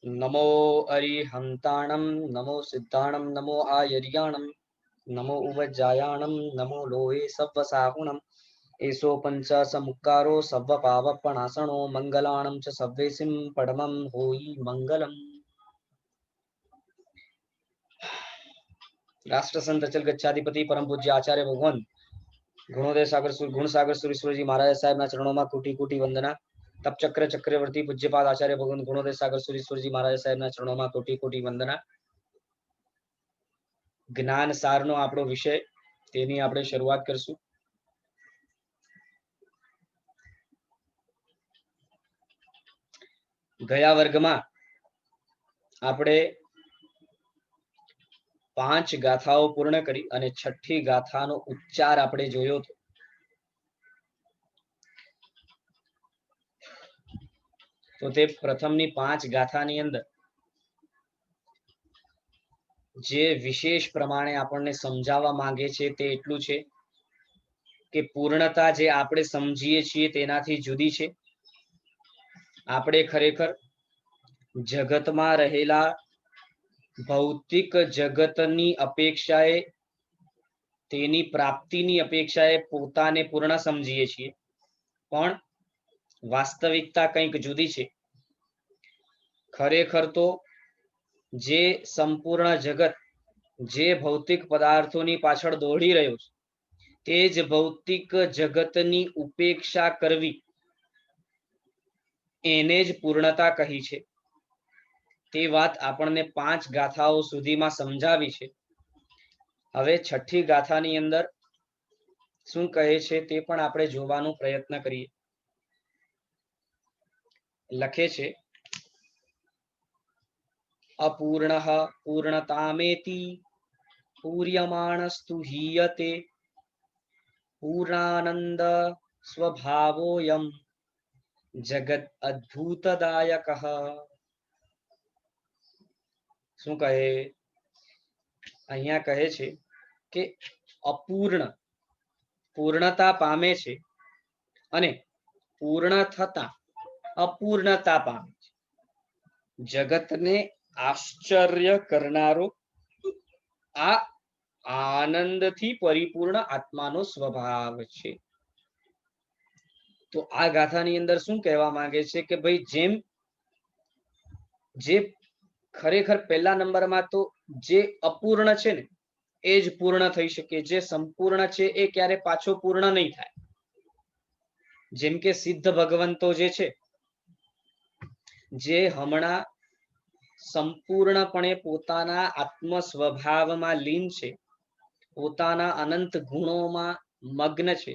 नमो अरिहंताणं नमो सिद्धाणं नमो आयर्याणं नमो उवज्जायाणं नमो लोहे सव्वसाहुणम् एषो पंच समुक्कारो सव्वपावपणासनो मंगलाणं च सव्वेसिं परमं होई मंगलम्। राष्ट्रसंत अचल गच्छाधिपति परम पूज्य आचार्य भगवान गुणोदय सागर गुण सागर सुरेश्वर जी महाराज साहेब ना चरणों में कोटि कोटि वंदना। तप चक्र चक्रवर्ती पूज्यपाद आचार्य भगवान गुणोदय सागर सुरेश्वर जी महाराज साहेब ना चरणों में कोटि कोटि वंदना। ज्ञान सारनो આપણો વિષય તેની આપણે શરૂઆત કરશું। ગયા વર્ગમાં આપણે 5 ગાથાઓ પૂર્ણ કરી અને છઠ્ઠી ગાથાનો ઉચ્ચાર આપણે જોયો હતો। તો તે પ્રથમની 5 ગાથાની અંદર જે વિશેષ પ્રમાણે આપણને સમજાવવા માંગે છે તે એટલું છે કે પૂર્ણતા જે આપણે સમજીએ છીએ તેનાથી જુદી છે। આપણે ખરેખર જગતમાં રહેલા ભૌતિક જગતની અપેક્ષાએ તેની પ્રાપ્તિની અપેક્ષાએ પોતાને પૂર્ણ સમજીએ છીએ, પણ વાસ્તવિકતા કંઈક જુદી છે। ખરેખર તો જે સંપૂર્ણ જગત જે ભૌતિક પદાર્થોની પાછળ દોડી રહ્યો છે તે જ ભૌતિક જગતની ઉપેક્ષા કરવી એને જ પૂર્ણતા કહી છે। તે વાત આપણને 5 ગાથાઓ સુધીમાં સમજાવી છે। હવે છઠ્ઠી ગાથાની અંદર શું કહે છે તે પણ આપણે જોવાનો પ્રયત્ન કરીએ। લખે છે અપૂર્ણઃ પૂર્ણતામેતિ પૂર્યમાણસ્તુ હીયતે પૂર્ણાનંદ સ્વભાવોયમ જગત અદ્ભુતદાયકઃ। શું કહે? અહીંયા કહે છે કે અપૂર્ણ પૂર્ણતા પામે છે અને પૂર્ણ થતા અપૂર્ણતા પામે છે। જગતને આશ્ચર્ય કરનારો આ આનંદથી પરિપૂર્ણ આત્માનો સ્વભાવ છે। તો આ ગાથાની અંદર શું કહેવા માંગે છે કે ભાઈ જેમ જે ખરેખર પહેલા નંબરમાં તો જે અપૂર્ણ છે ને એ જ પૂર્ણ થઈ શકે, જે સંપૂર્ણ છે એ ક્યારે પાછો પૂર્ણ નહીં થાય। જેમ કે સિદ્ધ ભગવંતો જે છે જે હમણાં સંપૂર્ણપણે પોતાના આત્મ સ્વભાવમાં લીન છે, પોતાના અનંત ગુણોમાં મગ્ન છે,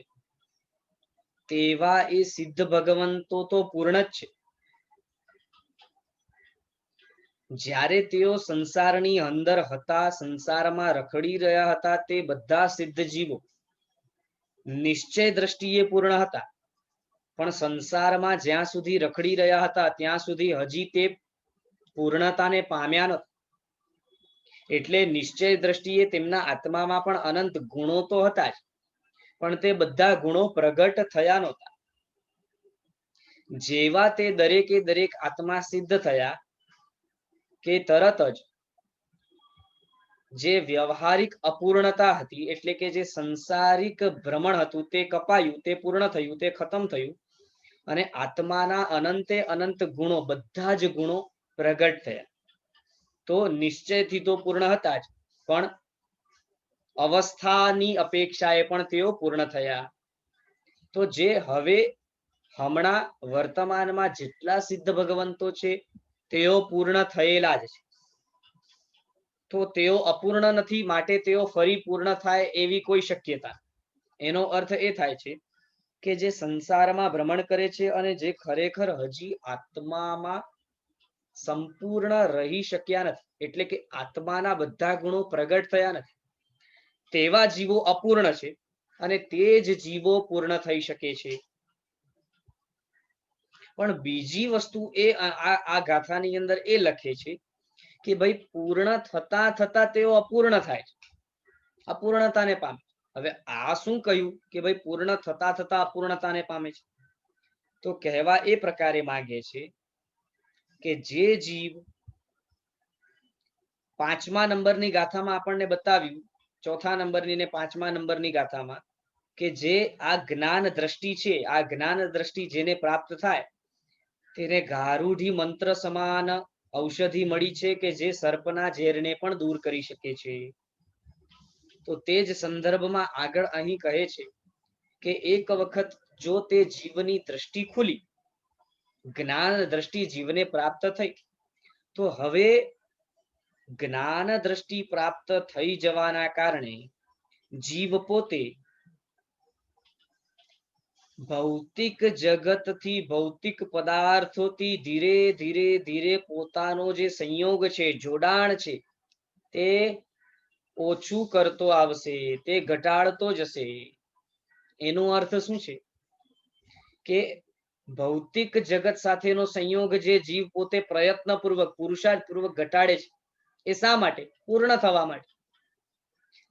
તેવા એ સિદ્ધ ભગવંતો તો પૂર્ણ જ છે। જ્યારે તેઓ સંસારની અંદર હતા, સંસારમાં રખડી રહ્યા હતા, તે બધા સિદ્ધ જીવો નિશ્ચય દ્રષ્ટિએ પૂર્ણ હતા, પણ સંસારમાં જ્યાં સુધી રખડી રહ્યા હતા ત્યાં સુધી હજી તે પૂર્ણતાને પામ્યા નથી। એટલે નિશ્ચય દ્રષ્ટિએ તેમના આત્મામાં પણ અનંત ગુણો તો હતા જ, પણ તે બધા ગુણો પ્રગટ થયા નહોતા। જેવા તે દરેકે દરેક આત્મા સિદ્ધ થયા કે તરત જ જે વ્યવહારિક અપૂર્ણતા હતી, એટલે કે જે સંસારિક ભ્રમણ હતું તે કપાયું, તે પૂર્ણ થયું, તે ખતમ થયું અને આત્માના અનંતે અનંત ગુણો બધા જ ગુણો પ્રગટ થયા। તો નિશ્ચયથી તો પૂર્ણ હતા જ, પણ અવસ્થાની અપેક્ષાએ પણ તેઓ પૂર્ણ થયા। તો જે હવે હમણાં વર્તમાનમાં જેટલા સિદ્ધ ભગવંતો છે તેઓ પૂર્ણ થયેલા જ છે। તો તેઓ અપૂર્ણ નથી, માટે તેઓ ફરી પૂર્ણ થાય એવી કોઈ શક્યતા। એનો અર્થ એ થાય છે કે જે સંસારમાં ભ્રમણ કરે છે અને જે ખરેખર હજી આત્મામાં સંપૂર્ણ રહી શક્યા નથી, એટલે કે આત્માના બધા ગુણો પ્રગટ થયા નથી, તેવા જીવો અપૂર્ણ છે અને તે જ જીવો પૂર્ણ થઈ શકે છે। પણ બીજી વસ્તુ એ આ ગાથાની અંદર એ લખે છે કે ભાઈ પૂર્ણ થતા થતા તેઓ અપૂર્ણ થાય છે, અપૂર્ણતાને પામે। હવે આ શું કહ્યું કે ભાઈ પૂર્ણ થતા થતા અપૂર્ણતાને પામે છે? તો કહેવા એ પ્રકારે માંગે છે કે જે જીવ પાંચમા નંબરની ગાથામાં આપણને બતાવ્યું, ચોથા નંબરની ને પાંચમા નંબરની ગાથામાં, કે જે આ જ્ઞાન દ્રષ્ટિ છે, આ જ્ઞાન દ્રષ્ટિ જેને પ્રાપ્ત થાય તેને ગારુડી મંત્ર સમાન ઔષધિ મળી છે કે જે સર્પના ઝેરને પણ દૂર કરી શકે છે. તો તે જ સંદર્ભમાં આગળ અહીં કહે છે કે એક વખત જો તે જીવની દ્રષ્ટિ ખુલી, જ્ઞાન દ્રષ્ટિ જીવને પ્રાપ્ત થઈ, તો હવે જ્ઞાન દ્રષ્ટિ પ્રાપ્ત થઈ જવાના કારણે જીવ પોતે ભૌતિક જગતથી, ભૌતિક પદાર્થોથી ધીરે ધીરે ધીરે પોતાનો જે સંયોગ છે, જોડાણ છે, તે ઓછું કરતો આવશે, તે ઘટાડતો જશે. એનો અર્થ શું છે કે ભૌતિક જગત સાથેનો સંયોગ જે જીવ પોતે પ્રયત્નપૂર્વક, પુરુષાર્થપૂર્વક ઘટાડે છે, એ શા માટે? પૂર્ણ થવા માટે.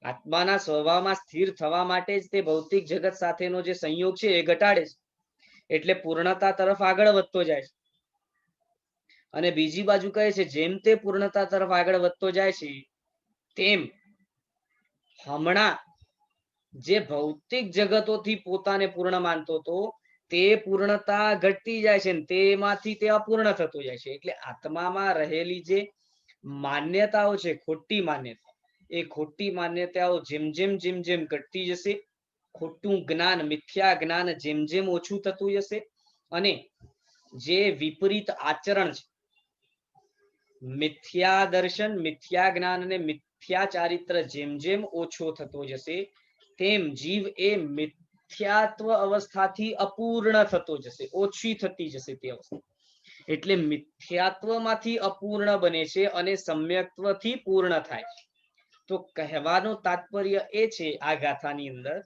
આત્માના સ્વભાવમાં સ્થિર થવા માટે જ તે ભૌતિક જગત સાથેનો જે સંયોગ છે એ ઘટાડે છે, એટલે પૂર્ણતા તરફ આગળ વધતો જાય છે. અને બીજી બાજુ કહે છે જેમ તે પૂર્ણતા તરફ આગળ વધતો જાય છે તેમ હમણાં જે ભૌતિક જગતોથી પોતાને પૂર્ણ માનતો હતો તે પૂર્ણતા ઘટતી જાય છે, તેમાંથી તે અપૂર્ણ થતો જાય છે. એટલે આત્મામાં રહેલી જે માન્યતાઓ છે, ખોટી માન્યતા, એ ખોટી માન્યતાઓ જેમ જેમ ઘટતી જશે, ખોટું જ્ઞાન, મિથ્યા જ્ઞાન જેમ જેમ ઓછું થતું જશે, અને જે વિપરીત આચરણ છે, મિથ્યા દર્શન, મિથ્યા જ્ઞાન અને મિથ્યા ચારિત્ર જેમ જેમ ઓછો થતો જશે, તેમ જીવ એ મિથ્યાત્વ અવસ્થાથી અપૂર્ણ થતો જશે, ઓછી થતી જશે તે અવસ્થા. એટલે મિથ્યાત્વમાંથી અપૂર્ણ બને છે અને સમ્યક્ત્વથી પૂર્ણ થાય છે. તો કહેવાનું તાત્પર્ય એ છે આ ગાથાની અંદર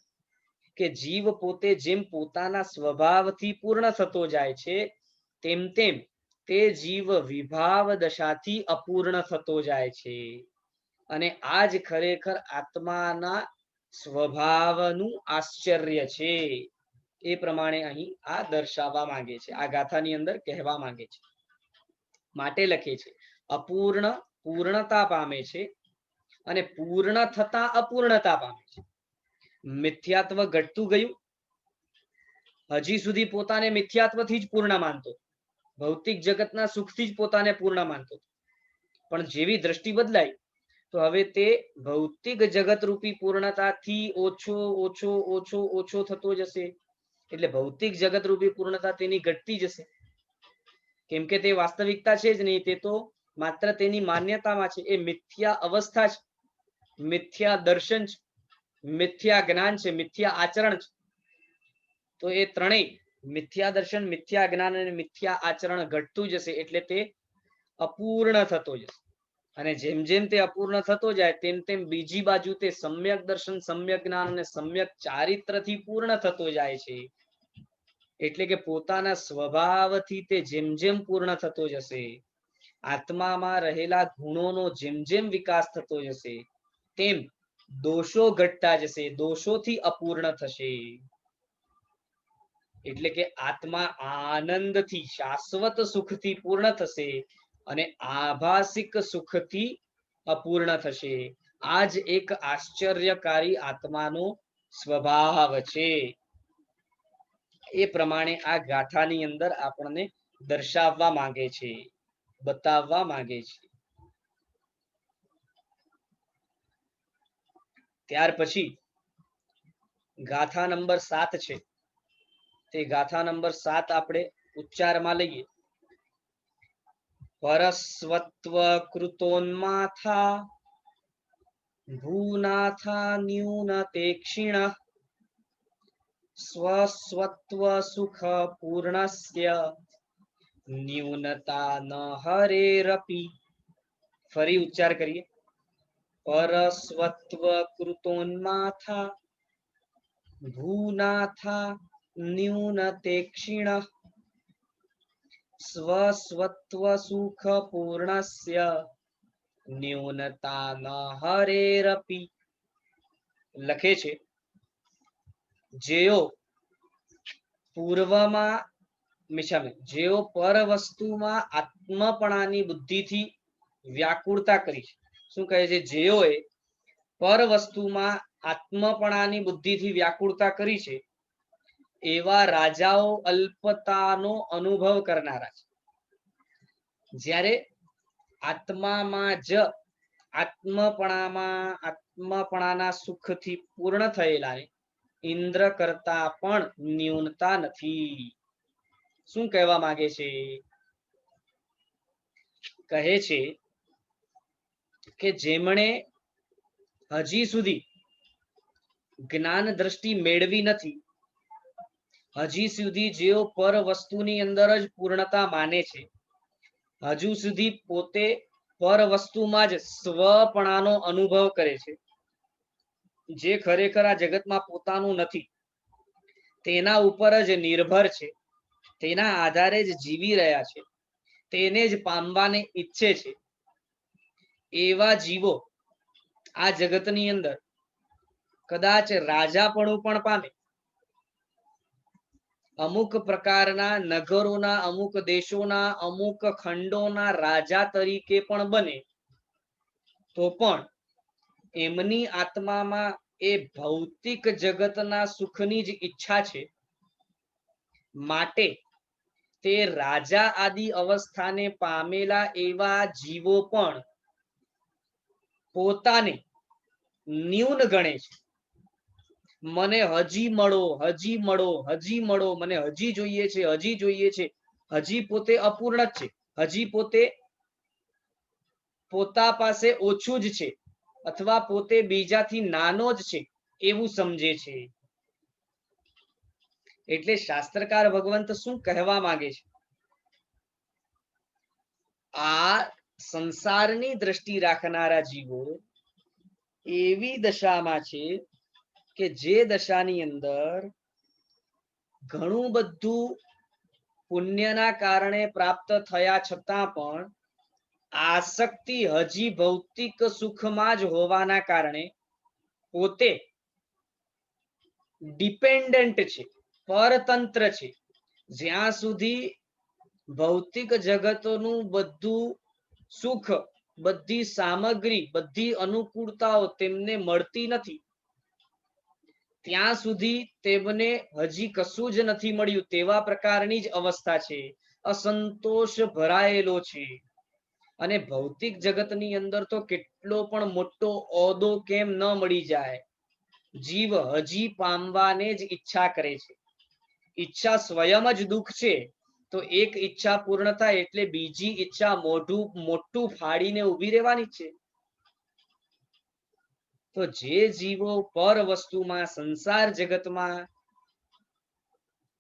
કે જીવ પોતે જેમ પોતાના સ્વભાવથી પૂર્ણ થતો જાય છે, તેમ તેમ તે જીવ વિભાવ દશાથી અપૂર્ણ થતો જાય છે. અને આ જ ખરેખર આત્માના સ્વભાવનું આશ્ચર્ય છે. એ પ્રમાણે અહીં આ દર્શાવવા માંગે છે, આ ગાથાની અંદર કહેવા માંગે છે. માટે લખે છે અપૂર્ણ પૂર્ણતા પામે છે અને પૂર્ણ થતા અપૂર્ણતા પામે છે. મિથ્યાત્વ ઘટતું ગયું, હજી સુધી પોતાને મિથ્યાત્વથી જ પૂર્ણ માનતો, ભૌતિક જગતના સુખથી જ પોતાને પૂર્ણ માનતો, પણ જેવી દ્રષ્ટિ બદલાઈ તો હવે તે ભૌતિક જગત રૂપી પૂર્ણતાથી ઓછો ઓછો ઓછો ઓછો થતો જશે. એટલે ભૌતિક જગત રૂપી પૂર્ણતા તેની ઘટતી જશે, કેમ કે તે વાસ્તવિકતા છે જ નહીં, તે તો માત્ર તેની માન્યતામાં છે. એ મિથ્યા અવસ્થા છે, મિથ્યા દર્શન છે, મિથ્યા જ્ઞાન છે, મિથ્યા આચરણ છે. તો એ ત્રણેય મિથ્યા દર્શન, મિથ્યા જ્ઞાન અને મિથ્યા આચરણ ઘટતું જશે, એટલે તે અપૂર્ણ થતો જશે. અને જેમ જેમ તે અપૂર્ણ થતો જાય તેમ તેમ બીજી બાજુ તે સમ્યક દર્શન, સમ્યક જ્ઞાન અને સમ્યક ચારિત્રથી પૂર્ણ થતો જાય છે. એટલે કે પોતાના સ્વભાવથી તે જેમ જેમ પૂર્ણ થતો જશે, આત્મામાં રહેલા ગુણોનો જેમ જેમ વિકાસ થતો જશે, તેમ દોષો ઘટતા જશે, દોષોથી અપૂર્ણ થશે. એટલે કે આત્મા આનંદથી, શાશ્વત સુખથી પૂર્ણ થશે અને આભાસિક સુખથી અપૂર્ણ થશે. આ જ એક આશ્ચર્યકારી આત્માનો સ્વભાવ છે. એ પ્રમાણે આ ગાથાની અંદર આપણને દર્શાવવા માંગે છે, બતાવવા માંગે છે. ત્યાર પછી ગાથા નંબર 7 છે, તે ગાથા નંબર 7 આપણે ઉચ્ચારમાં લઈએ. પરસ્વત્વ કૃતોન્માથા ભૂનાથા ન્યૂનતેક્ષિણ સ્વસ્વત્વ સુખ પૂર્ણસ્ય ન્યૂનતા ન હરેરપી. ફરી ઉચ્ચાર કરીએ. પરસ્વત્વ કૃતોન્માથા ભૂનાથા ન્યૂનતેક્ષિણ સ્વસ્વત્વ સુખ પૂર્ણસ્ય ન્યૂનતા ન હરેરપી. લખે છે જેઓ પર વસ્તુમાં આત્મપણાની બુદ્ધિથી વ્યાકુળતા કરી છે, શું કહે છે? જેઓએ પર વસ્તુમાં આત્મપણાની બુદ્ધિથી વ્યાકુળતા કરી છે એવા રાજાઓ અલ્પતાનો અનુભવ કરનારા છે. જ્યારે આત્મામાં જ આત્મપણાના સુખથી પૂર્ણ થયેલા ઇન્દ્ર કરતા પણ ન્યૂનતા નથી. શું કહેવા માંગે છે? કહે છે કે જેમણે હજી સુધી જ્ઞાન દ્રષ્ટિ મેળવી નથી, હજી સુધી જેઓ પર વસ્તુની અંદર જ પૂર્ણતા માને છે, હજુ સુધી પોતે પર વસ્તુમાં જ સ્વપણાનો અનુભવ કરે છે, જે ખરેખર આ જગતમાં પોતાનું નથી, તેના ઉપર જ નિર્ભર છે, તેના આધારે જ જીવી રહ્યા છે, તેને જ પામવાને ઈચ્છે છે, એવા જીવો આ જગતની અંદર કદાચ રાજાપણું પણ પામે, અમુક પ્રકારના નગરોના, અમુક દેશોના, અમુક ખંડોના રાજા તરીકે પણ બને, તો પણ એમની આત્મામાં એ ભૌતિક જગતના સુખની જ ઈચ્છા છે. માટે તે રાજા આદિ અવસ્થાને પામેલા એવા જીવો પણ પોતાને ન્યૂન ગણે છે. મને હજી મળો, હજી મળો, હજી મળો, મને હજી જોઈએ છે, હજી જોઈએ છે. હજી પોતે અપૂર્ણ જ છે, હજી પોતે પોતા પાસે ઓછું જ છે, અથવા પોતે બીજાથી નાનો જ છે એવું સમજે છે. એટલે શાસ્ત્રકાર ભગવંત શું કહેવા માંગે છે? આ સંસારની દ્રષ્ટિ રાખનારા જીવો એવી દશામાં છે કે જે દશાની અંદર ઘણું બધું પુણ્યના કારણે પ્રાપ્ત થયા છતાં પણ આસક્તિ હજી ભૌતિક સુખમાં જ હોવાના કારણે પોતે ડિપેન્ડન્ટ છે, પરતંત્ર છે. જ્યાં સુધી ભૌતિક જગતનું બધું સુખ, બધી સામગ્રી, બધી અનુકૂળતાઓ તેમને મળતી નથી, ત્યાં સુધી તેમને હજી કશું જ નથી મળ્યું તેવા પ્રકારની જ અવસ્થા છે. અસંતોષ ભરાયેલો છે. અને ભૌતિક જગતની અંદર તો કેટલો પણ મોટો ઓદો કેમ ન મળી જાય, જીવ હજી પામવાને જ ઈચ્છા કરે છે. ઈચ્છા સ્વયં જ દુઃખ છે. તો એક ઈચ્છા પૂર્ણ થાય એટલે બીજી ઈચ્છા મોટું ફાડીને ઉભી રહેવાની છે. તો જે જીવો પર વસ્તુમાં, સંસાર જગતમાં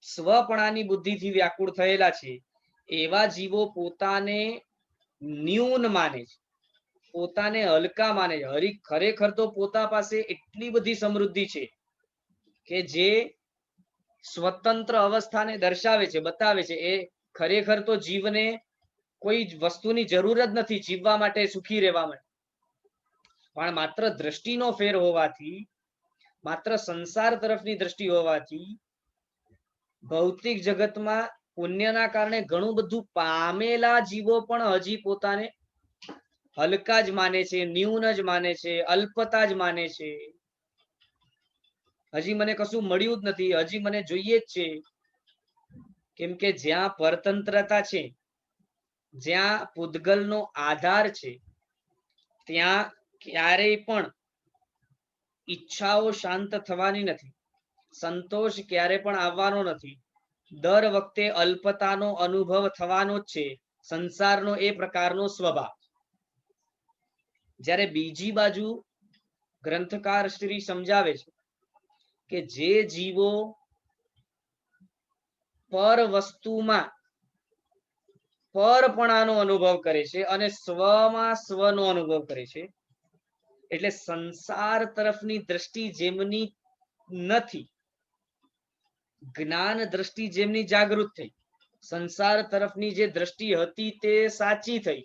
સ્વપણાની બુદ્ધિથી વ્યાકુળ થયેલા છે, એવા જીવો પોતાને ન્યૂન માને છે, પોતાને હલકા માને છે. ખરેખર તો પોતા પાસે એટલી બધી સમૃદ્ધિ છે કે જે સ્વતંત્ર અવસ્થાને દર્શાવે છે, બતાવે છે. એ ખરેખર તો જીવને કોઈ વસ્તુની જરૂર જ નથી જીવવા માટે, સુખી રહેવા માટે. પણ માત્ર દ્રષ્ટિનો ફેર હોવાથી, માત્ર સંસાર તરફની દ્રષ્ટિ હોવાથી, ભૌતિક જગતમાં પુણ્યના કારણે ઘણું બધું પામેલા જીવો પણ હજી પોતાને હલકા જ માને છે, ન્યૂન જ માને છે, અલ્પતા જ માને છે. હજી મને કશું મળ્યું જ નથી, હજી મને જોઈએ જ છે. કેમ કે જ્યાં પરતંત્રતા છે, જ્યાં પૂતગલનો આધાર છે, ત્યાં ક્યારેય પણ ઈચ્છાઓ શાંત થવાની નથી, સંતોષ ક્યારે પણ આવવાનો નથી. દર વખતે અલ્પતાનો અનુભવ થવાનો જ છે. સંસારનો એ પ્રકારનો સ્વભાવ. જ્યારે બીજી બાજુ ગ્રંથકાર શ્રી સમજાવે છે કે જે જીવો પર વસ્તુમાં પરપણાનો અનુભવ કરે છે અને સ્વમાં સ્વનો અનુભવ કરે છે, એટલે સંસાર તરફની દ્રષ્ટિ જેમની નથી, જ્ઞાન દ્રષ્ટિ જેમની જાગૃત થઈ, સંસાર તરફની જે દ્રષ્ટિ હતી તે સાચી થઈ,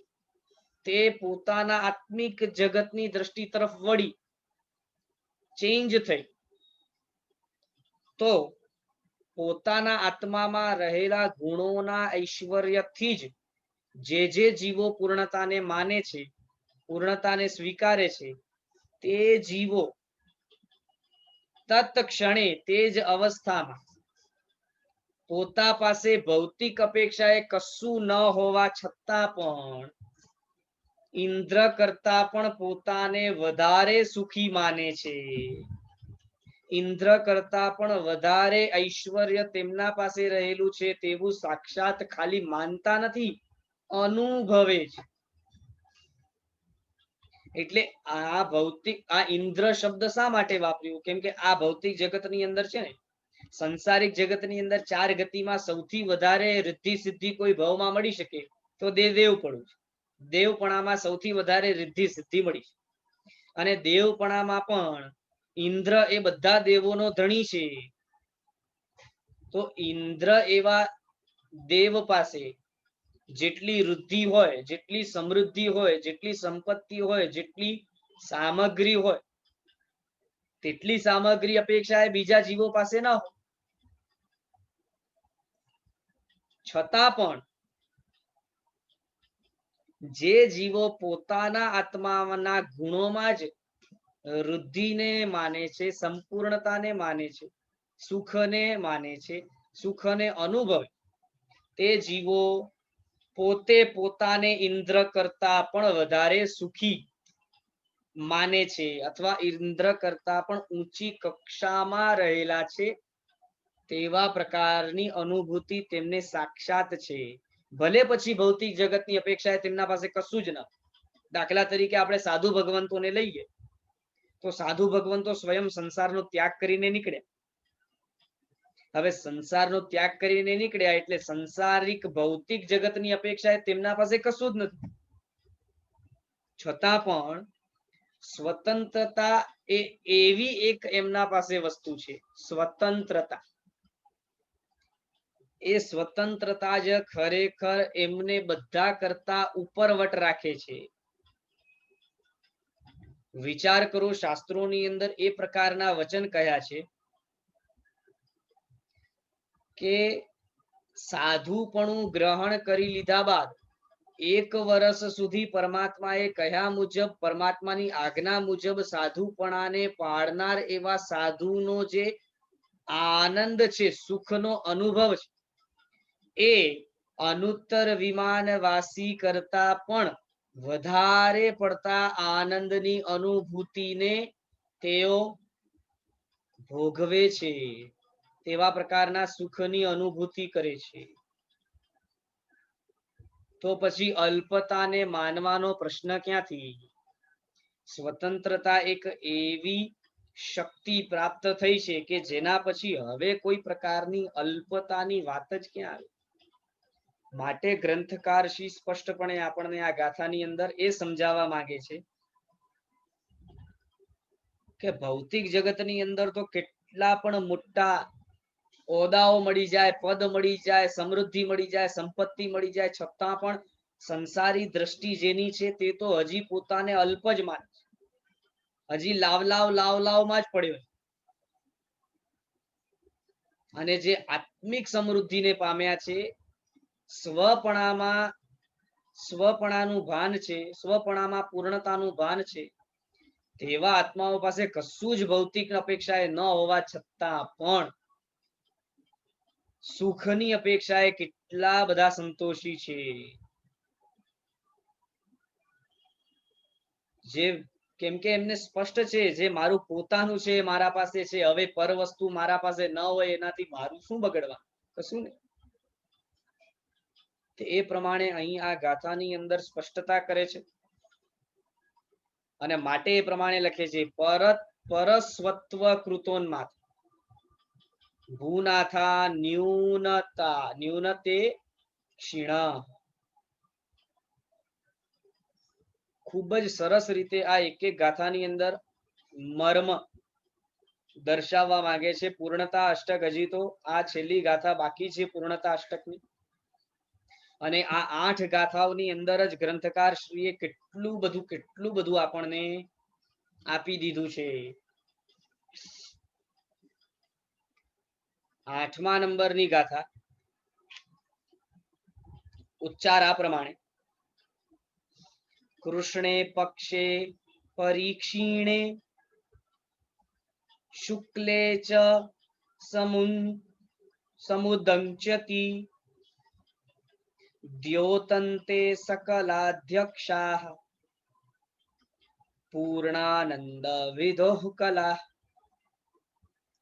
તે પોતાના આત્મિક જગતની દ્રષ્ટિ તરફ વળી ચેન્જ થઈ, તો પોતાના આત્મામાં રહેલા ગુણોના ઐશ્વર્યથી જ જે જીવો પૂર્ણતાને માને છે પૂર્ણતાને સ્વીકારે છે તે જીવો તત્ક્ષણે તે જ અવસ્થામાં પોતા પાસે ભૌતિક અપેક્ષાએ કશું ન હોવા છતાં પણ ઇન્દ્ર કરતા પણ પોતાને વધારે સુખી માને છે. ઇન્દ્ર કરતા પણ વધારે ઐશ્વર્ય તેમના પાસે રહેલું છે તેવું સાક્ષાત ખાલી માનતા નથી, અનુભવે છે. એટલે આ ભૌતિક, આ ઇન્દ્ર શબ્દ શા માટે વાપર્યું? કેમ કે આ ભૌતિક જગતની અંદર છે ને, સંસારિક જગતની અંદર 4 ગતિમાં સૌથી વધારે રિદ્ધિ સિદ્ધિ કોઈ ભવમાં મળી શકે તો દેવપણું છે. દેવપણામાં સૌથી વધારે રિદ્ધિ સિદ્ધિ મળી છે. અને દેવપણામાં પણ ઇન્દ્ર એ બધા દેવોનો ધણી છે. તો ઇન્દ્ર એવા દેવ પાસે જેટલી વૃદ્ધિ હોય, જેટલી સમૃદ્ધિ હોય, જેટલી સંપત્તિ હોય, જેટલી સામગ્રી હોય, તેટલી સામગ્રી અપેક્ષાએ બીજા જીવો પાસે ન હોય. છતાં પણ જે જીવો પોતાના આત્માના ગુણોમાં જ વૃદ્ધિને માને છે, સંપૂર્ણતાને માને છે, સુખને માને છે, સુખને અનુભવે, તે જીવો પોતે પોતાને ઇન્દ્ર કરતા પણ વધારે સુખી માને છે અથવા ઇન્દ્ર કરતા પણ ઊંચી કક્ષામાં રહેલા છે તેવા પ્રકારની અનુભૂતિ તેમને સાક્ષાત છે. ભલે પછી ભૌતિક જગતની અપેક્ષાએ તેમના પાસે કશું જ ન. દાખલા તરીકે આપણે સાધુ ભગવંતોને લઈએ તો સાધુ ભગવંતો સ્વયં સંસારનો ત્યાગ કરીને નીકળ્યા. હવે સંસારનો ત્યાગ કરીને નીકળ્યા એટલે સંસારિક ભૌતિક જગતની અપેક્ષાએ તેમના પાસે કશું જ નથી. છતાં પણ સ્વતંત્રતા એ એવી એક એમના પાસે વસ્તુ છે, સ્વતંત્રતા. એ સ્વતંત્રતા જ ખરેખર એમને બધા કરતા ઉપરવટ રાખે છે. વિચાર કરો, શાસ્ત્રોની અંદર એ પ્રકારના વચન કહ્યા છે કે સાધુપણું ગ્રહણ કરી લીધા બાદ 1 વર્ષ સુધી પરમાત્માએ કહ્યા મુજબ, પરમાત્માની આજ્ઞા મુજબ સાધુપણાને પાળનાર એવા સાધુનો જે આનંદ છે, સુખનો અનુભવ છે, એ અનુત્તર વિમાનવાસી કરતા પણ વધારે પડતા આનંદની અનુભૂતિને તેઓ ભોગવે છે, તેવા પ્રકારના સુખની અનુભૂતિ કરે છે. તો પછી અલ્પતાને માનવાનો પ્રશ્ન ક્યાંથી? સ્વતંત્રતા એક એવી શક્તિ પ્રાપ્ત થઈ છે કે જેના પછી હવે કોઈ પ્રકારની અલ્પતાની વાત જ ક્યાં આવે? માટે ગ્રંથકાર શ્રી સ્પષ્ટપણે આપણને આ ગાથાની અંદર એ સમજાવવા માંગે છે કે ભૌતિક જગતની અંદર તો કેટલા પણ મોટા ઓદાઓ મળી જાય, પદ મળી જાય, સમૃદ્ધિ મળી જાય, સંપત્તિ મળી જાય, છતાં પણ સંસારી દ્રષ્ટિ જેની છે તે તો હજી પોતાને અલ્પ જ માને છે. હજી લાવમાં જ પડ્યો. અને જે આત્મિક સમૃદ્ધિને પામ્યા છે, સ્વપણાનું ભાન છે, સ્વપણામાં પૂર્ણતાનું ભાન છે, તેવા આત્માઓ પાસે કશું જ ભૌતિક અપેક્ષાએ ન હોવા છતાં પણ સુખની અપેક્ષાએ કેટલા બધા સંતોષી છે. જે કેમ કે એમને સ્પષ્ટ છે, જે મારું પોતાનું છે મારા પાસે છે, હવે પર વસ્તુ મારા પાસે ન હોય એનાથી મારું શું બગડવા? કશું નહીં. એ પ્રમાણે અહીં આ ગાથાની અંદર સ્પષ્ટતા કરે છે અને માટે એ પ્રમાણે લખે છે, પરસ્વત્વ કૃતોન્માદ ભૂનાથા ન્યૂનતા ન્યૂનતે ક્ષીણ. ખૂબ જ સરસ રીતે આ એક એક ગાથાની અંદર મર્મ દર્શાવવા માંગે છે. પૂર્ણતા અષ્ટક, હજી તો આ છેલ્લી ગાથા બાકી છે પૂર્ણતા અષ્ટકની. અને આ 8 ગાથાઓની અંદર જ ગ્રંથકાર શ્રીએ કેટલું બધું આપણને આપી દીધું છે. 8મા નંબરની ગાથા ઉચ્ચાર આ પ્રમાણે: કૃષ્ણે પક્ષે પરીક્ષીણે શુક્લે ચ સમુદંચ્યતિ દ્યોતન્તે સકલાધ્યક્ષાઃ પૂર્ણાનંદ વિદોઃ કલા.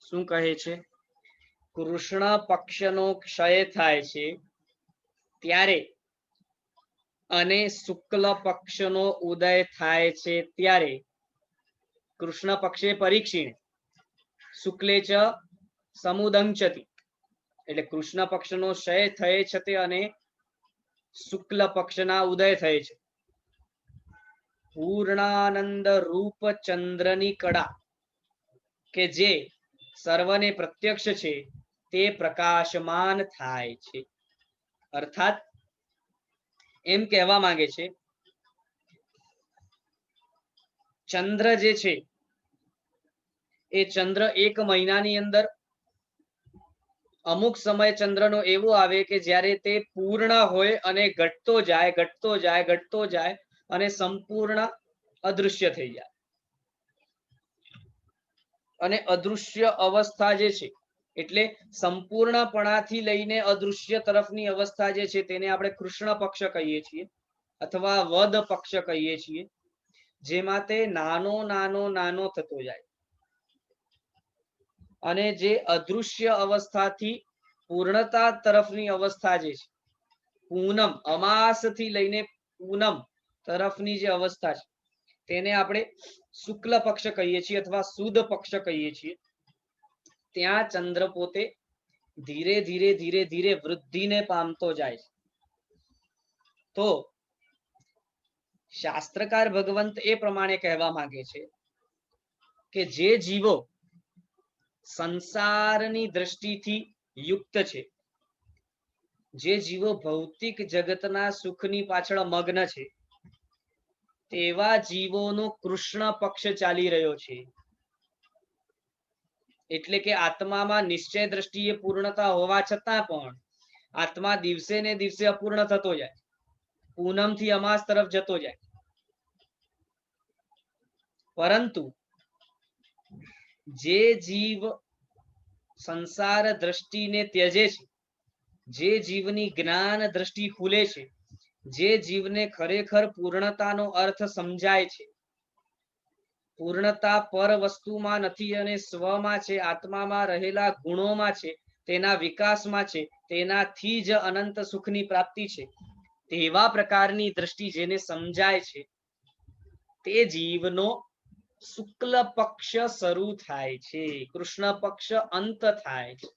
શું કહે છે? કૃષ્ણ પક્ષનો ક્ષય થાય છે ત્યારે અને શુક્લ પક્ષનો ઉદય થાય છે ત્યારે કૃષ્ણ પક્ષે પરીક્ષીણ શુક્લે ચ સમુદંચતિ, એટલે કૃષ્ણ પક્ષનો ક્ષય થયે છે અને શુક્લ પક્ષના ઉદય થયે છે. પૂર્ણાનંદ રૂપ ચંદ્રની કળા કે જે સર્વને પ્રત્યક્ષ છે તે પ્રકાશમાન થાય છે. અર્થાત એમ કહેવા માંગે છે ચંદ્ર જે છે એ ચંદ્ર એક મહિનાની અંદર અમુક સમય ચંદ્રનો એવો આવે કે જ્યારે તે પૂર્ણ હોય અને ઘટતો જાય ઘટતો જાય ઘટતો જાય અને સંપૂર્ણ અદૃશ્ય થઈ જાય. અને અદૃશ્ય અવસ્થા જે છે એટલે સંપૂર્ણપણાથી લઈને અદૃશ્ય તરફની અવસ્થા જે છે તેને આપણે કૃષ્ણ પક્ષ કહીએ છીએ અથવા વદ પક્ષ કહીએ છીએ, જેમાં તે નાનો નાનો નાનો થતો જાય. અને જે અદૃશ્ય અવસ્થાથી પૂર્ણતા તરફની અવસ્થા જે છે, પૂનમ અમાસથી લઈને પૂનમ તરફની જે અવસ્થા છે તેને આપણે શુક્લ પક્ષ કહીએ છીએ અથવા સુદ પક્ષ કહીએ છીએ. ત્યાં ચંદ્ર પોતે ધીરે ધીરે ધીરે ધીરે વૃદ્ધિને પામતો જાય છે. તો શાસ્ત્રકાર ભગવંત એ પ્રમાણે કહેવા માંગે છે કે જે જીવો સંસારની દ્રષ્ટિથી યુક્ત છે, જે જીવો ભૌતિક જગતના સુખની પાછળ મગ્ન છે, તેવા જીવોનો કૃષ્ણ પક્ષ ચાલી રહ્યો છે. એટલે કે આત્મામાં નિશ્ચય દ્રષ્ટિએ પૂર્ણતા હોવા છતાં પણ આત્મા દિવસે ને દિવસે અપૂર્ણ થતો જાય, પૂનમથી અમાસ તરફ જતો જાય. પરંતુ જે જીવ સંસાર દ્રષ્ટિને ત્યજે છે, જે જીવની જ્ઞાન દ્રષ્ટિ ખુલે છે, જે જીવને ખરેખર પૂર્ણતાનો અર્થ સમજાય છે, પૂર્ણતા પર વસ્તુમાં નથી અને સ્વમાં છે, આત્મામાં રહેલા ગુણોમાં છે, તેના વિકાસમાં છે, તેનાથી જ અનંત સુખની પ્રાપ્તિ છે, તેવા પ્રકારની દ્રષ્ટિ જેને સમજાય છે તે જીવનો શુક્લ પક્ષ શરૂ થાય છે, કૃષ્ણ પક્ષ અંત થાય છે.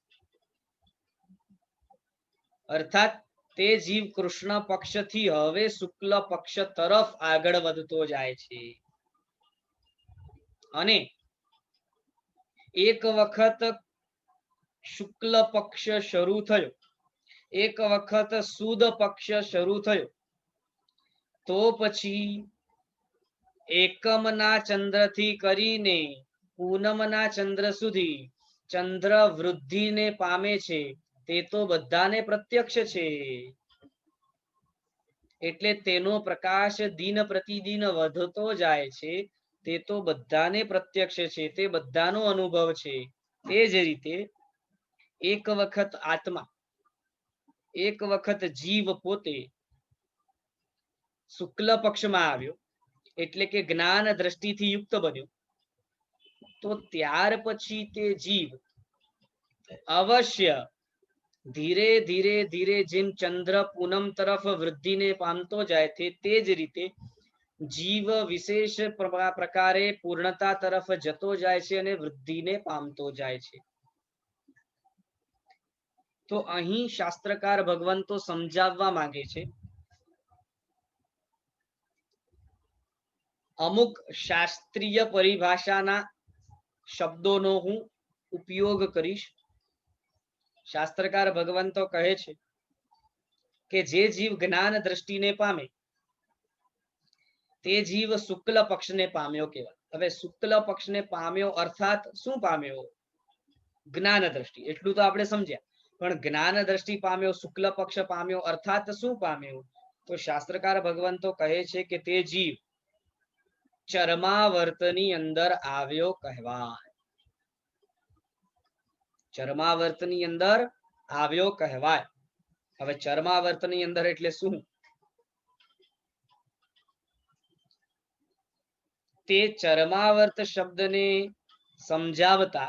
અર્થાત તે જીવ કૃષ્ણ પક્ષથી હવે શુક્લ પક્ષ તરફ આગળ વધતો જાય છે. અને એક વખત શુક્લ પક્ષ શરૂ થયો, એક વખત સુદ પક્ષ શરૂ થયો, તો પછી એકમના ચંદ્રથી કરીને પૂનમના ચંદ્ર સુધી ચંદ્ર વૃદ્ધિને પામે છે, તે તો બધાને પ્રત્યક્ષ છે. એટલે તેનો પ્રકાશ દિન પ્રતિદિન વધતો જાય છે, તે તો બધાને પ્રત્યક્ષ છે, તે બધાનો અનુભવ છે. તે જ રીતે એક વખત આત્મા, એક વખત જીવ પોતે શુક્લ પક્ષમાં આવ્યો એટલે કે જ્ઞાન દ્રષ્ટિથી યુક્ત બન્યો, તો ત્યાર પછી તે જીવ અવશ્ય ધીરે ધીરે ધીરે જેમ ચંદ્ર પૂનમ તરફ વૃદ્ધિને પામતો જાય છે, તે જ રીતે જીવ વિશેષ પ્રકારે પૂર્ણતા તરફ જતો જાય છે અને વૃદ્ધિને પામતો જાય છે. તો અહીં શાસ્ત્રકાર ભગવંતો સમજાવવા માંગે છે અમુક શાસ્ત્રીય પરિભાષાના શબ્દોનો હું ઉપયોગ કરીશ. શાસ્ત્રકાર ભગવંતો કહે છે કે જે જીવ જ્ઞાન દ્રષ્ટિને પામે તે જીવ શુક્લ પક્ષને પામ્યો કહેવાય. હવે શુક્લ પક્ષને પામ્યો અર્થાત શું પામ્યો? જ્ઞાન દ્રષ્ટિ. એટલું તો આપણે સમજ્યા, પણ જ્ઞાન દ્રષ્ટિ પામ્યો, શુક્લ પક્ષ પામ્યો અર્થાત શું પામ્યો? તો શાસ્ત્રકાર ભગવંતો કહે છે કે તે જીવ ચરમાવર્તની અંદર આવ્યો કહેવાય. ચરમાવર્તની અંદર આવ્યો કહેવાય. હવે ચરમાવર્તની અંદર એટલે શું? તે ચરમાવર્ત શબ્દને સમજાવતા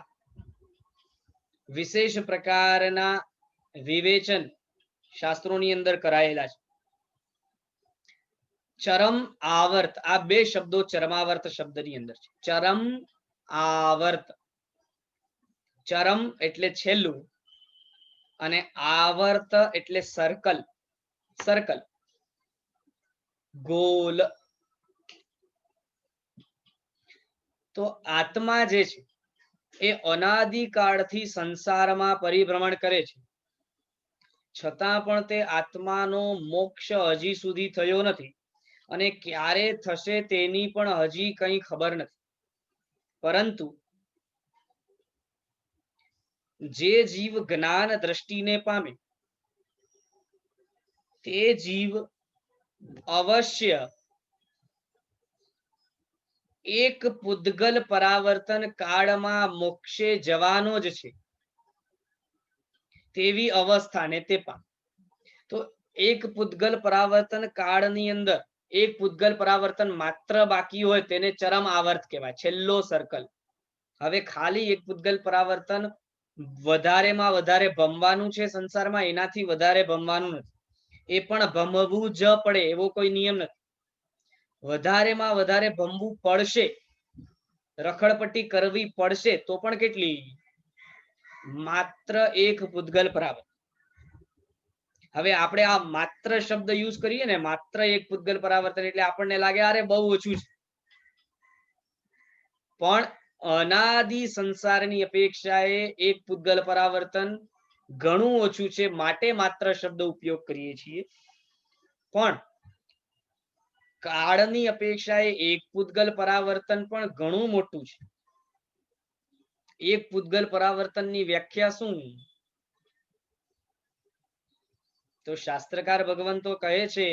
વિશેષ પ્રકારના વિવેચન શાસ્ત્રોની અંદર કરાયેલા છે. ચરમ આવર્ત આ બે શબ્દો ચરમાવર્ત શબ્દની અંદર છે. ચરમ આવર્ત, ચરમ એટલે છેલ્લું અને આવર્ત એટલે સર્કલ, સર્કલ ગોલ. તો આત્મા જે છે એ અનાદિકાળથી સંસારમાં પરિભ્રમણ કરે છે, છતાં પણ તે આત્માનો મોક્ષ હજી સુધી થયો નથી અને ક્યારે થશે તેની પણ હજી કંઈ ખબર નથી. પરંતુ જે જીવ જ્ઞાન દ્રષ્ટિને પામે તે જીવ અવશ્ય એક પૂદગલ પરાવર્તન કાળમાં મોક્ષે જવાનો જ છે તેવી અવસ્થાને તે પામે. તો એક પૂદગલ પરાવર્તન કાળની અંદર એક પૂદગલ પરાવર્તન માત્ર બાકી હોય તેને ચરમ આવર્ત કહેવાય, છેલ્લો સર્કલ. હવે ખાલી એક પૂદગલ પરાવર્તન વધારેમાં વધારે ભમવાનું છે સંસારમાં, એનાથી વધારે ભમવાનું નથી. એ પણ ભમવું જ પડે એવો કોઈ નિયમ નથી. વધારેમાં વધારે ભમવું પડશે, રખડપટ્ટી કરવી પડશે તો પણ કેટલી? માત્ર એક પૂદગલ પરાવર્તન. હવે આપણે આ માત્ર શબ્દ યુઝ કરીએ ને, માત્ર એક પૂદગલ પરાવર્તન, એટલે આપણને લાગે અરે બહુ ઓછું છે. પણ અનાદિ સંસારની અપેક્ષાએ એક પૂદગલ પરાવર્તન ઘણું ઓછું છે, માટે માત્ર શબ્દ ઉપયોગ કરીએ છીએ. પણ કાળની અપેક્ષાએ એક પૂદગલ પરાવર્તન પણ ઘણું મોટું છે. એક પૂદગલ પરાવર્તનની વ્યાખ્યા શું? તો શાસ્ત્રકાર ભગવંતો કહે છે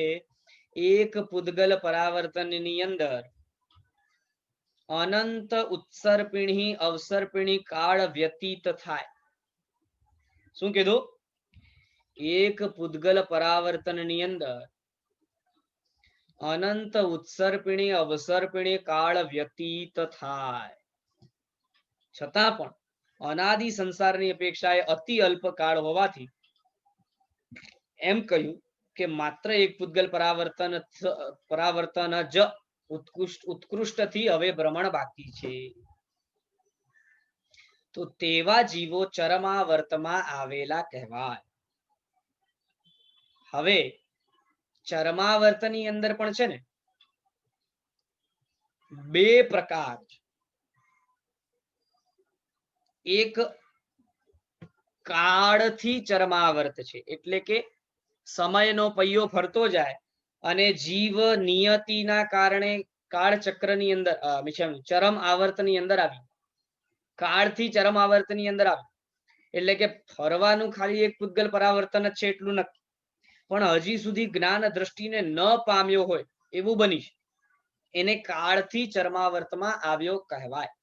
એક પૂદગલ પરાવર્તનની અંદર અનંત ઉત્સર્પિણી અવસર્પિણી કાળ વ્યતીત થાય. શું કીધું? એક પૂદગલ પરાવર્તનની અંદર અનંત ઉત્સર્પિણી અવસર્પિણી કાળ વ્યતીત થાય, છતાં પણ અનાદિ સંસારની અપેક્ષાએ અતિ અલ્પ કાળ હોવાથી એમ કહ્યું કે માત્ર એક પૂદગલ પરાવર્તન જ ઉત્કૃષ્ટથી હવે ભ્રમણ બાકી છે. તો તેવા જીવો ચરમાવર્તમાં આવેલા કહેવાય. હવે ચરમાવર્તની અંદર પણ છે ને બે પ્રકાર. એક કાળથી ચરમાવર્ત છે, એટલે કે સમયનો પૈયો ફરતો જાય અને જીવ નિયતિના કારણે કાળચક્રની અંદર ચરમ આવર્તની અંદર આવી, કાળથી ચરમ આવર્તની અંદર આવી. એટલે કે ફરવાનું ખાલી એક પૂદગલ પરાવર્તન જ છે એટલું નક્કી, પણ હજી સુધી જ્ઞાન દ્રષ્ટિને ન પામ્યો હોય એવું બની છે, એને કાળથી ચરમાવર્તમાં આવ્યો કહેવાય.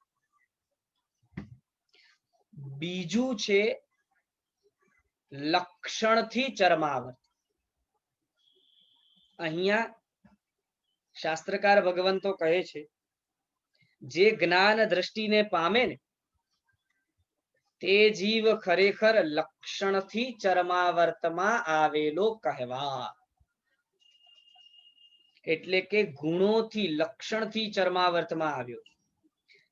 બીજું છે લક્ષણથી ચરમાવર્ત. અહીંયા શાસ્ત્રકાર ભગવંતો કહે છે જે જ્ઞાન દ્રષ્ટિને પામે ને તે જીવ ખરેખર લક્ષણથી ચરમાવર્તમાં આવેલો કહેવાય. એટલે કે ગુણોથી લક્ષણથી ચરમાવર્તમાં આવ્યો,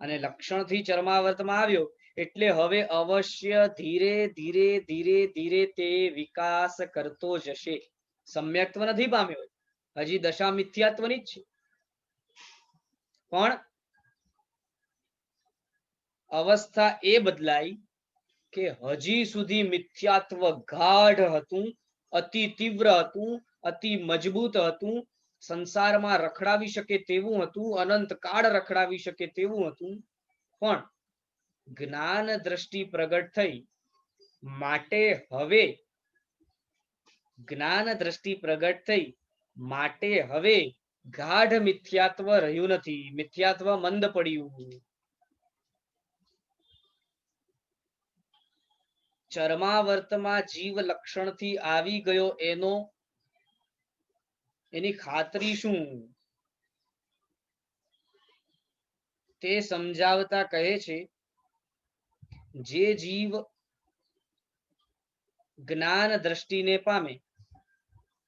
અને લક્ષણથી ચરમાવર્તમાં આવ્યો એટલે હવે અવશ્ય ધીરે ધીરે ધીરે ધીરે તે વિકાસ કરતો જશે. સમ્યક્ત્વ નથી પામ્યો, હજી દશા મિથ્યાત્વની જ છે, પણ અવસ્થા એ બદલાઈ કે હજી સુધી મિથ્યાત્વ ગાઢ હતું, અતિ તીવ્ર હતું, અતિ મજબૂત હતું, સંસારમાં રખડાવી શકે તેવું હતું, અનંત કાળ રખડાવી શકે તેવું હતું. પણ જ્ઞાન દ્રષ્ટિ પ્રગટ થઈ માટે હવે જ્ઞાન દ્રષ્ટિ પ્રગટ થઈ માટે હવે ગાઢ મિથ્યાત્વ રહ્યું નથી, મિથ્યાત્વ મંદ પડ્યું. ચરમાવર્તમાં જીવ લક્ષણથી આવી ગયો એની ખાતરી શું તે સમજાવતા કહે છે, જે જીવ જ્ઞાન દ્રષ્ટિને પામે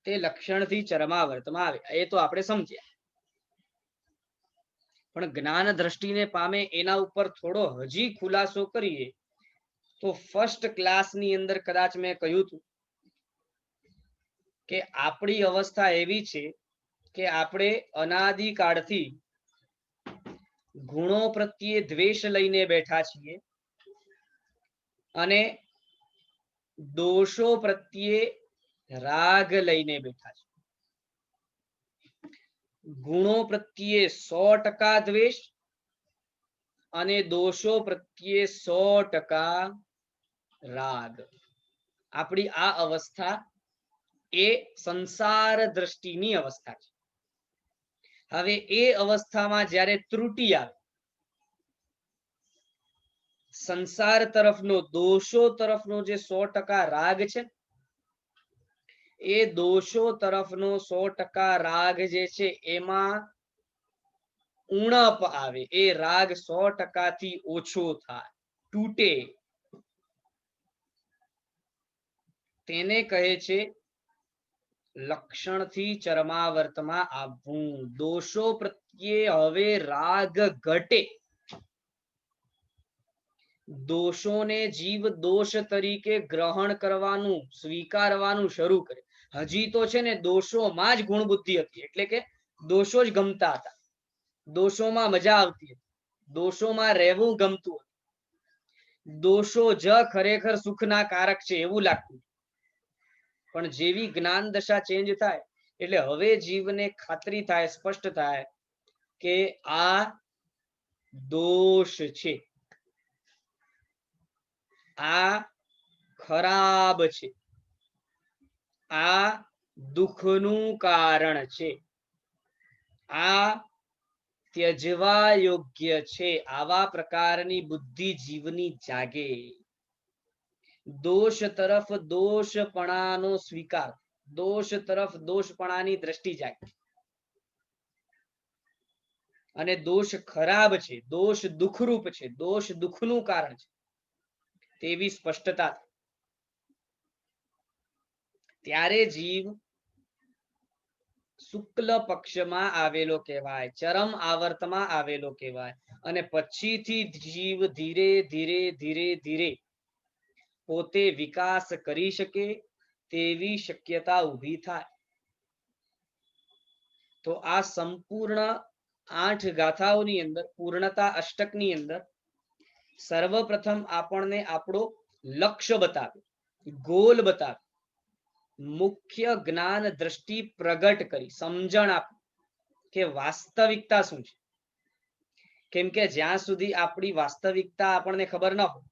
તે લક્ષણથી ચરમાવર્તમાં આવે. એ તો આપણે સમજ્યા, પણ જ્ઞાન દ્રષ્ટિને પામે એના ઉપર થોડો હજી ખુલાસો કરીએ તો ફર્સ્ટ ક્લાસની અંદર કદાચ મેં કહ્યું હતું કે આપણી અવસ્થા એવી છે કે આપણે અનાદિકાળથી ગુણો પ્રત્યે દ્વેષ લઈને બેઠા છીએ અને દોષો પ્રત્યે રાગ લઈને બેઠા છે. ગુણો પ્રત્યે 100% દ્વેષ અને દોષો પ્રત્યે 100% રાગ. આપણી આ અવસ્થા એ સંસાર દ્રષ્ટિની અવસ્થા છે. હવે એ અવસ્થામાં જ્યારે ત્રુટિ આવે, સંસાર તરફનો દોષો તરફનો જે 100% રાગ છે, એ દોષો તરફનો 100% રાગ જે છે એમાં ઉણપ આવે, એ રાગ 100% થી ઓછો થાય, તૂટે, તેને કહે છે લક્ષણથી ચરમાવર્તમાં આવવું. દોષો પ્રત્યે હવે રાગ ઘટે, દોષોને જીવ દોષ તરીકે ગ્રહણ કરવાનું, સ્વીકારવાનું શરૂ કરે. હજી તો છે ને દોષોમાં જ ગુણ બુદ્ધિ હતી, એટલે કે દોષો જ ગમતા હતા, દોષોમાં મજા આવતી હતી, દોષોમાં રહેવું ગમતું હતું, દોષો જ ખરેખર સુખના કારક છે એવું લાગતું. પણ જેવી જ્ઞાન દશા ચેન્જ થાય એટલે હવે જીવને ખાતરી થાય, સ્પષ્ટ થાય કે આ દોષ છે, આ ખરાબ છે, આ દુઃખનું કારણ છે, આ ત્યજવા યોગ્ય છે. આવા પ્રકારની બુદ્ધિ જીવની જાગે. દોષ તરફ દોષપણાનો સ્વીકાર, દોષ તરફ દોષપણાની દ્રષ્ટિ જાગે અને દોષ ખરાબ છે, દોષ દુઃખરૂપ છે, દોષ દુઃખનું કારણ છે તેવી સ્પષ્ટતા. ત્યારે જીવ શુક્લ પક્ષમાં આવેલો કહેવાય, ચરમ આવર્તમાં આવેલો કહેવાય, અને પછીથી જીવ ધીરે ધીરે ધીરે ધીરે પોતે વિકાસ કરી શકે તેવી શક્યતા ઊભી થાય. તો આ સંપૂર્ણ 8 ગાથાઓની અંદર, પૂર્ણતા અષ્ટકની અંદર સર્વપ્રથમ આપણને આપણો લક્ષ્ય બતાવે, ગોલ બતાવે, મુખ્ય જ્ઞાન દ્રષ્ટિ પ્રગટ કરી, સમજણ આપી કે વાસ્તવિકતા શું છે. કેમ કે જ્યાં સુધી આપણી વાસ્તવિકતા આપણને ખબર ન હોય,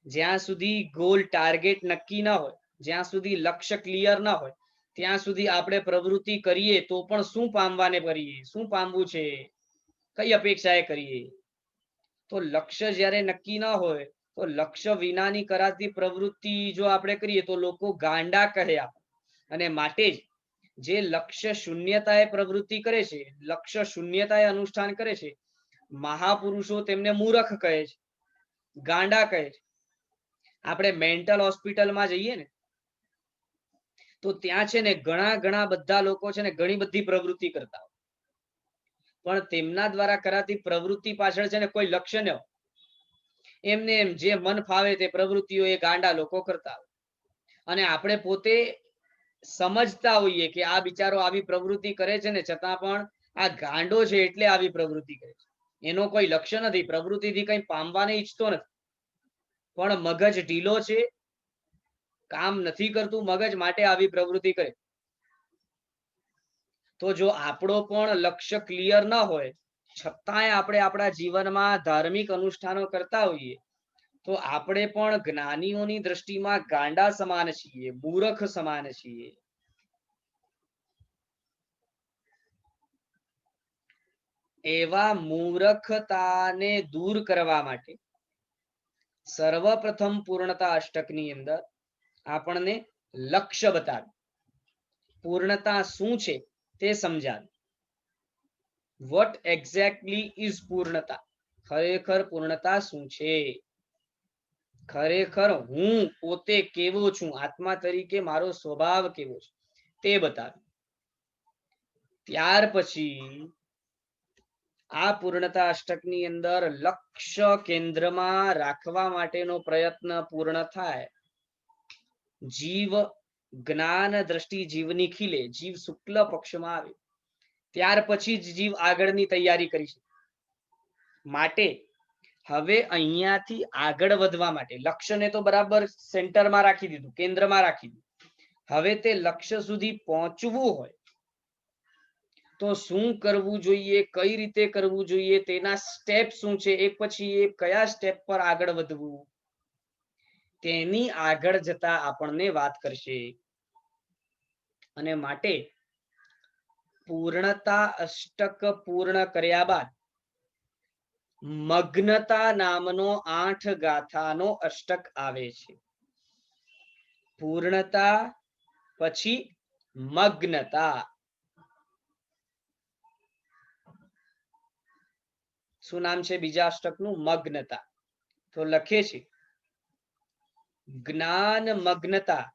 જ્યાં સુધી ગોલ ટાર્ગેટ નક્કી ન હોય, જ્યાં સુધી લક્ષ્ય ક્લિયર ન હોય, ત્યાં સુધી આપણે પ્રવૃત્તિ કરીએ તો પણ શું પામવાને કરીએ, શું પામવું છે, કઈ અપેક્ષાએ કરીએ. તો લક્ષ્ય જ્યારે નક્કી ન હોય તો લક્ષ્ય વિનાની કરાતી પ્રવૃત્તિ જો આપણે કરીએ તો લોકો ગાંડા કહે. અને માટે જ જે લક્ષ્ય શૂન્યતાએ પ્રવૃત્તિ કરે છે, લક્ષ્ય શૂન્યતાએ અનુષ્ઠાન કરે છે, મહાપુરુષો તેમને મૂર્ખ કહે છે, ગાંડા કહે છે. આપણે મેન્ટલ હોસ્પિટલમાં જઈએ ને તો ત્યાં છે ને ઘણા બધા લોકો છે ને ઘણી બધી પ્રવૃત્તિ કરતા હોય, પણ તેમના દ્વારા કરાતી પ્રવૃત્તિ પાછળ છે ને કોઈ લક્ષ્ય ન હોય. એમને એમ જે મન ફાવે તે પ્રવૃત્તિઓ એ ગાંડા લોકો કરતા હોય. અને આપણે પોતે સમજતા હોઈએ કે આ બિચારો આવી પ્રવૃત્તિ કરે છે ને છતાં પણ આ ગાંડો છે એટલે આવી પ્રવૃત્તિ કરે છે, એનો કોઈ લક્ષ્ય નથી, પ્રવૃત્તિથી કંઈ પામવાને ઈચ્છતો નથી, પણ મગજ ઢીલો છે, કામ નથી કરતું મગજ, માટે આવી પ્રવૃત્તિ કરે. તો જો આપણો પણ લક્ષ્ય ક્લિયર ન હોય છતાંય આપણે આપણા જીવનમાં ધાર્મિક અનુષ્ઠાનો કરતા હોઈએ તો આપણે પણ જ્ઞાનીઓની દ્રષ્ટિમાં ગાંડા સમાન છીએ, મૂર્ખ સમાન છીએ. એવા મૂર્ખતાને દૂર કરવા માટે સર્વપ્રથમ પૂર્ણતા અષ્ટકની અંદર આપણને લક્ષ્ય બતાવ્યું, પૂર્ણતા શું છે તે સમજાવ્યું. વોટ એક્ઝેક્ટલી ઇઝ પૂર્ણતા, ખરેખર પૂર્ણતા શું છે, ખરેખર હું પોતે કેવો છું, આત્મા તરીકે મારો સ્વભાવ કેવો છે તે બતાવ્યું. ત્યાર પછી આ પૂર્ણતા અષ્ટકની અંદર લક્ષ્ય કેન્દ્રમાં રાખવા માટેનો પ્રયત્ન પૂર્ણ થાય, જીવ જ્ઞાન દ્રષ્ટિ જીવની ખીલે, જીવ શુક્લ પક્ષમાં આવે, ત્યાર પછી જ જીવ આગળની તૈયારી કરી શકે. માટે હવે અહીંયાથી આગળ વધવા માટે લક્ષ્યને તો બરાબર સેન્ટરમાં રાખી દીધું, કેન્દ્રમાં રાખી દીધું. હવે તે લક્ષ્ય સુધી પહોંચવું હોય તો શું કરવું જોઈએ, કઈ રીતે કરવું જોઈએ, તેના સ્ટેપ શું છે, એક પછી એક કયા સ્ટેપ પર આગળ વધવું, તેની આગળ જતા આપણને વાત કરશે. અને માટે પૂર્ણતા અષ્ટક પૂર્ણ કર્યા બાદ મગ્નતા નામનો 8 ગાથાનો અષ્ટક આવે છે. પૂર્ણતા પછી મગ્નતા. શું નામ છે બીજા અષ્ટકનું? મગ્નતા. તો લખે છે જ્ઞાન મગ્નતા.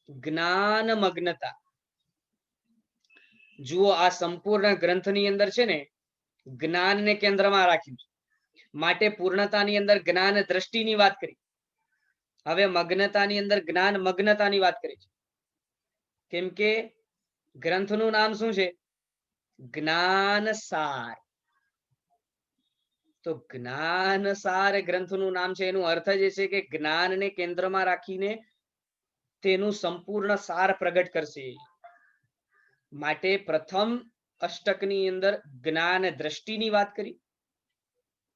જ્ઞાન મગ્નતા. જુઓ, આ સંપૂર્ણ ગ્રંથની અંદર છે ને જ્ઞાનને કેન્દ્રમાં રાખ્યું છે. માટે પૂર્ણતાની અંદર જ્ઞાન દ્રષ્ટિની વાત કરી, હવે મગ્નતાની અંદર જ્ઞાન મગ્નતાની વાત કરી છે. કેમ કે ગ્રંથનું નામ શું છે? જ્ઞાન સાર. તો જ્ઞાન સાર ગ્રંથનું નામ છે, એનું અર્થ જ છે કે જ્ઞાનને કેન્દ્રમાં રાખીને તેનું સંપૂર્ણ સાર પ્રગટ કરશે. માટે પ્રથમ અષ્ટકની અંદર જ્ઞાન દ્રષ્ટિની વાત કરી,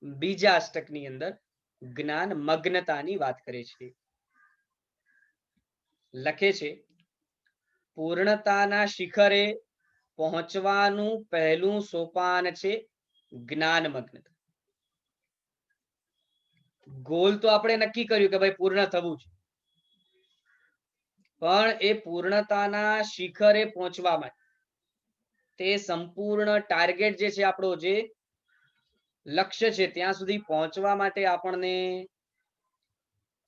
બીજા અષ્ટકની અંદર જ્ઞાન મગ્નતાની વાત કરે છે. લખે છે પૂર્ણતાના શિખરે પહોંચવાનું પહેલું સોપાન છે જ્ઞાન મગ્નતા. ગોલ તો આપણે નક્કી કર્યું કે ભાઈ પૂર્ણ થવું છે, પણ એ પૂર્ણતાના શિખરે પહોંચવા માટે, તે સંપૂર્ણ ટાર્ગેટ જે છે આપણો, જે લક્ષ્ય છે ત્યાં સુધી પહોંચવા માટે આપણને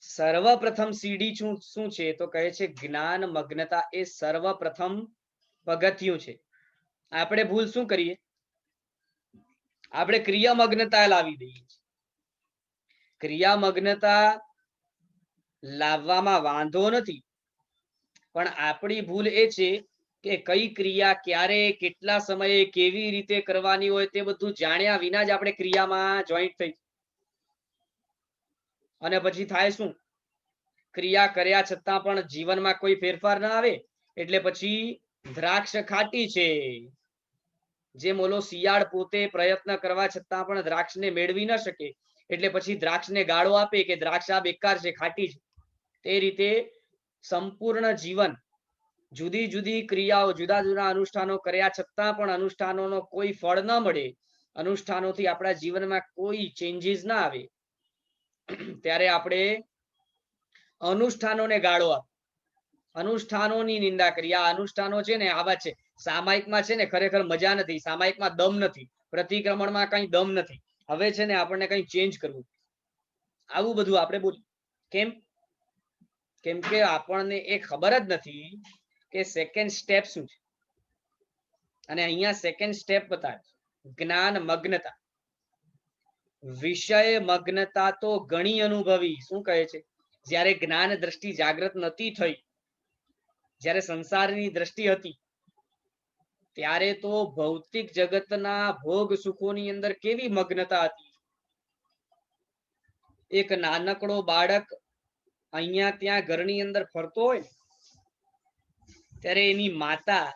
સર્વપ્રથમ સીડી શું છે તો કહે છે જ્ઞાન મગ્નતા. એ સર્વપ્રથમ પગથિયું છે. આપણે ભૂલ શું કરીએ? આપણે ક્રિયામગ્નતા લાવી દઈએ. ક્રિયામગ્નતા લાવવામાં વાંધો નથી, પણ આપણી ભૂલ એ છે કે કઈ ક્રિયા ક્યારે કેટલા સમયે કેવી રીતે કરવાની હોય તે બધું જાણ્યા વિના જ આપણે ક્રિયામાં જોઈન્ટ થઈ, અને પછી થાય શું? ક્રિયા કર્યા છતાં પણ જીવનમાં કોઈ ફેરફાર ના આવે, એટલે પછી દ્રાક્ષ ખાટી છે. જેમ ઓલો શિયાળ પોતે પ્રયત્ન કરવા છતાં પણ દ્રાક્ષને મેળવી ન શકે, એટલે પછી દ્રાક્ષને ગાળો આપે કે દ્રાક્ષ આ બેકાર છે, ખાટી છે. તે રીતે સંપૂર્ણ જીવન જુદી જુદી ક્રિયાઓ, જુદા જુદા અનુષ્ઠાનો કર્યા છતાં પણ અનુષ્ઠાનોનો કોઈ ફળ ન મળે, અનુષ્ઠાનોથી આપણા જીવનમાં કોઈ ચેન્જીસ ના આવે, ત્યારે આપણે અનુષ્ઠાનોને ગાળો આપે, અનુષ્ઠાનોની નિંદા કરી. આ અનુષ્ઠાનો છે ને આવા છે, સામાયિકમાં છે ને ખરેખર મજા નથી, સામાયિકમાં દમ નથી, પ્રતિક્રમણમાં કઈ દમ નથી, હવે છે ને આપણને કઈ ચેન્જ કરવું, આવું બધું આપણે બોલીએ. કેમ કે આપણને એ ખબર જ નથી કે સેકન્ડ સ્ટેપ શું છે. અને અહીંયા સેકન્ડ સ્ટેપ બતાવે જ્ઞાન મગ્નતા. વિષય મગ્નતા તો ઘણી અનુભવી. શું કહે છે? જ્યારે જ્ઞાન દ્રષ્ટિ જાગૃત નથી થઈ, જ્યારે સંસારની દ્રષ્ટિ હતી, ત્યારે તો ભૌતિક જગતના ભોગ સુખોની અંદર કેવી મગ્નતા હતી. એક નાનકડો બાળક અહીંયા ત્યાં ઘરની અંદર ફરતો હોય, ત્યારે એની માતા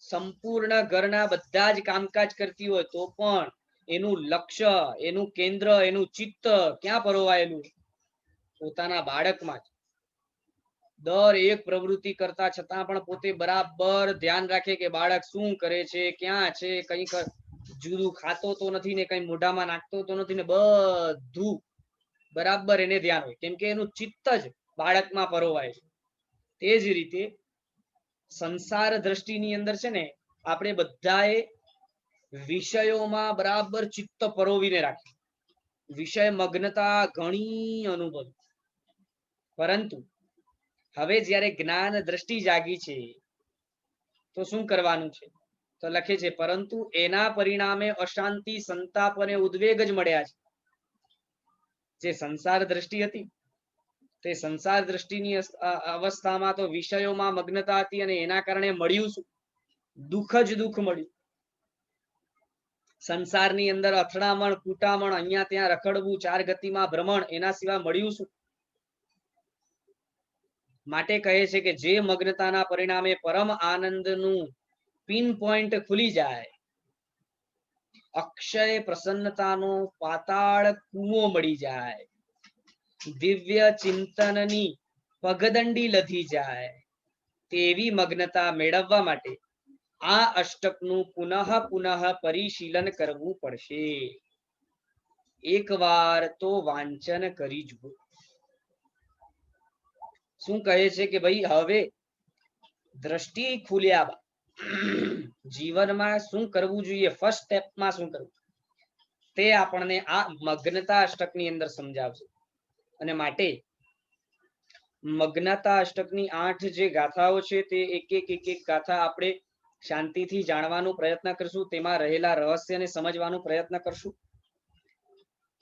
સંપૂર્ણ ઘરના બધા જ કામકાજ કરતી હોય તો પણ એનું લક્ષ્ય, એનું કેન્દ્ર, એનું ચિત્ત ક્યાં પરોવાયેલું? પોતાના બાળકમાં જ. દર એક પ્રવૃત્તિ કરતા છતાં પણ પોતે બરાબર ધ્યાન રાખે કે બાળક શું કરે છે, ક્યાં છે, કઈ જુદું ખાતો તો નથી ને કઈ મોઢામાં નાખતો તો નથી ને બધું બરાબર એને ધ્યાન હોય, કેમ કે એનું ચિત્ત જ બાળકમાં પરોવાય છે. તે જ રીતે સંસાર દ્રષ્ટિની અંદર છે ને આપણે બધાએ વિષયોમાં બરાબર ચિત્ત પરોવીને રાખે, વિષય મગ્નતા ઘણી અનુભવ. પરંતુ હવે જ્યારે જ્ઞાન દ્રષ્ટિ જાગી છે તો શું કરવાનું છે? તો લખે છે પરંતુ એના પરિણામે અશાંતિ, સંતાપ અને ઉદ્વેગ જ મળ્યા છે. જે સંસાર દ્રષ્ટિ હતી તે સંસાર દ્રષ્ટિની અવસ્થામાં તો વિષયોમાં મગ્નતા હતી અને એના કારણે મળ્યું શું? દુઃખ જ દુઃખ મળ્યું. સંસારની અંદર અથડામણ, કૂટામણ, અહીંયા ત્યાં રખડવું, ચાર ગતિમાં ભ્રમણ, એના સિવાય મળ્યું શું? માટે કહે છે કે જે મગ્નતાના પરિણામે પરમ આનંદનું પિન પોઈન્ટ ખુલી જાય, અક્ષય પ્રસન્નતાનો પાતાળ કૂવો મળી જાય, દિવ્ય ચિંતનની પગદંડી લધી જાય, તેવી મગ્નતા મેળવવા માટે આ અષ્ટકનું પુનઃ પુનઃ પરિશીલન કરવું પડશે. એકવાર તો વાંચન કરી જુઓ. શું કહે છે કે ભાઈ હવે દ્રષ્ટિ ખુલ્યા બાદ જીવનમાં શું કરવું જોઈએ, ફર્સ્ટ સ્ટેપમાં શું કરવું, તે આપણને આ મગ્નતા અષ્ટકની અંદર સમજાવશે. અને માટે મગ્નતા અષ્ટકની 8 જે ગાથાઓ છે તે એક એક ગાથા આપણે શાંતિથી જાણવાનો પ્રયત્ન કરશું, તેમાં રહેલા રહસ્યને સમજવાનો પ્રયત્ન કરશું.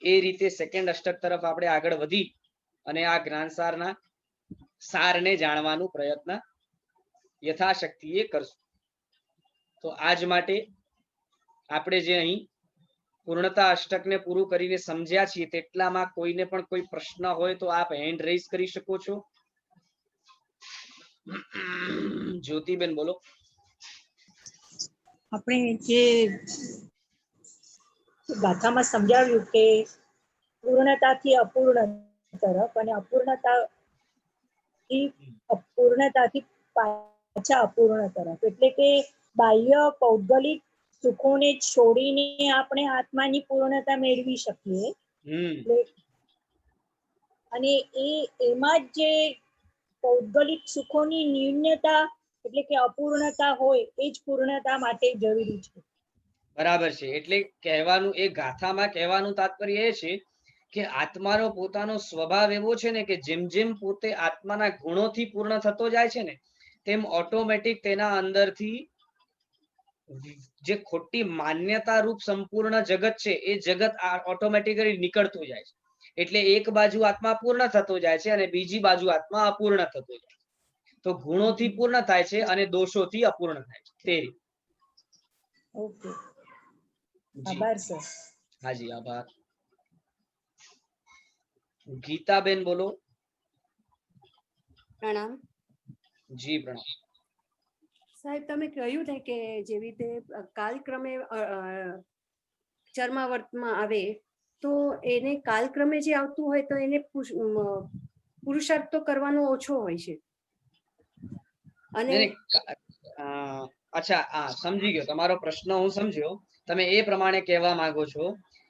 એ રીતે સેકન્ડ અષ્ટક તરફ આપણે આગળ વધી અને આ જ્ઞાનસારના સારને જાણવાનો પ્રયત્ન યથાશક્તિએ કરશું. તો આજ માટે આપણે જે અહીં પૂર્ણતા અષ્ટકને પૂરું કરીને સમજ્યા છીએ તેટલામાં કોઈને પણ કોઈ પ્રશ્ન હોય તો આપ હેન્ડ રેઝ કરી શકો છો. જ્યોતિબેન બોલો. આપણે જે ગાથામાં સમજાવ્યું કે પૂર્ણતાથી અપૂર્ણ તરફ અને અપૂર્ણતાથી પાછા અપૂર્ણ તરફ, એટલે કે બાહ્ય પૌદ્ગલિક સુખોને છોડીને આપણે આત્માની પૂર્ણતા મેળવી શકીએ. અને એમાં જ જે પૌદ્ગલિક સુખોની ન્યૂનતા એટલે કે અપૂર્ણતા હોય એ જ પૂર્ણતા માટે જરૂરી છે. બરાબર છે. એટલે કહેવાનું એ ગાથામાં કહેવાનું તાત્પર્ય એ છે કે આત્માનો પોતાનો સ્વભાવ એવો છે ને કે જેમ જેમ પોતે આત્માના ગુણોથી પૂર્ણ થતો જાય છે ને તેમ ઓટોમેટિક તેના અંદરથી જે ખોટી માન્યતા રૂપ સંપૂર્ણ જગત છે એ જગત ઓટોમેટિકલી નીકળતું જાય છે. એટલે એક બાજુ આત્મા પૂર્ણ થતો જાય છે અને બીજી બાજુ આત્મા અપૂર્ણ થતો જાય છે. તો ગુણોથી પૂર્ણ થાય છે અને દોષોથી અપૂર્ણ થાય છે. તે રીતે. ઓકે, આભાર સર. હાજી, આભાર. ગીતાબેન બોલો. પ્રણામ. જી પ્રણામ. સાહેબ, તમે કહ્યું ને કે જેવી રીતે કાલક્રમે ચર્માવર્તમાં આવે તો એને કાલક્રમે જે આવતું હોય તો એને પુરુષાર્થ તો કરવાનો ઓછો હોય છે. અને અચ્છા, સમજી ગયો તમારો પ્રશ્ન. હું સમજ્યો. તમે એ પ્રમાણે કહેવા માંગો છો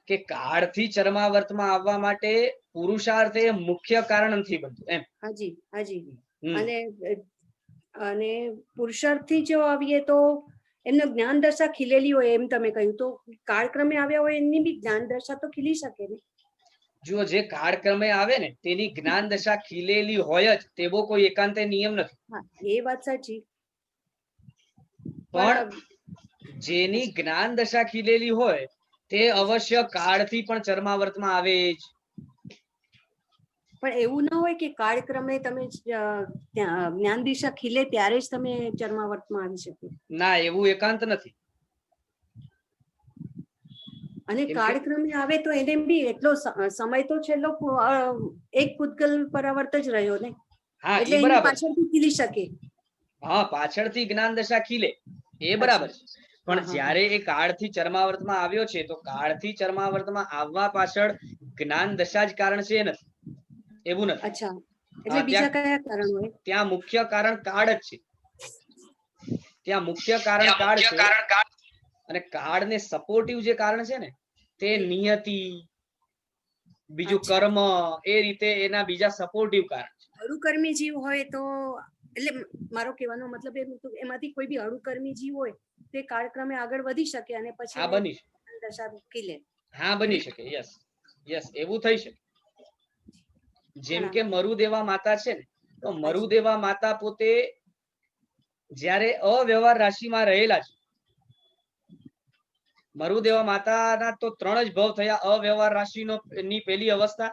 કે કાળથી ચર્માવર્તમાં આવવા માટે પુરુષાર્થ એ મુખ્ય કારણ નથી બનતું એમ? હાજી હાજી. અને પુરુષાર્થથી જો આવીએ તો એમનો જ્ઞાન દશા ખીલેલી હોય, એમ તમે કહ્યું, તો કાળક્રમે આવ્યા હોય એમની બી જ્ઞાન દશા તો ખીલી શકે ને? જુઓ, જે કાળક્રમે આવે ને તેની જ્ઞાન દશા ખીલેલી હોય જ, તેવો કોઈ એકાંતે નિયમ નથી. હા, એ વાત સાચી. પણ જેની જ્ઞાન દશા ખીલેલી હોય તે અવશ્ય કાળથી પણ ચર્માવર્તમાં આવે જ. પણ એવું ના હોય કે કાળક્રમે તમે જ્ઞાન દિશા ખીલે ત્યારે જ તમે ચર્માવર્તમાં આવી શકો? ના, એવું એકાંત નથી. અને કાળક્રમે આવે તો એને બી એટલો સમય તો છેલ્લો એક પૂતગલ પરાવર્ત જ રહ્યો ને, એટલે એની પાછળથી ખીલી શકે. હા, પાછળથી જ્ઞાન દશા ખીલે એ બરાબર છે. પણ જ્યારે એ કાળથી ચર્માવર્તમાં આવ્યો છે તો કાળથી ચર્માવર્તમાં આવવા પાછળ જ્ઞાન દશા જ કારણ છે નથી, એવું નથી. અચ્છા, એટલે બીજા કયા કારણ હોય? ત્યાં મુખ્ય કારણ કાળ જ છે. ત્યાં મુખ્ય કારણ કાળ છે. અને કાળને સપોર્ટિવ જે કારણ છે ને તે નિયતિ, બીજું અચ્છા. કર્મ, એ રીતે એના બીજા સપોર્ટિવ કારણ છે. અણુકર્મી જીવ હોય તો એટલે મારો કહેવાનો મતલબ એમ હતું એમાંથી કોઈ બી અણુકર્મી જીવ હોય તે કાળક્રમે આગળ વધી શકે અને પછી હા બની દશા રોકી લે. હા બની શકે. યસ યસ એવું થઈ શકે. જેમ કે મરુદેવા માતા છે ને, તો મરુદેવા માતા પોતે જ્યારે અવ્યવહાર રાશિમાં રહેલા છે, મરુદેવા માતાના તો 3 જ ભવ થયા. અવ્યવહાર રાશિનો ની પહેલી અવસ્થા,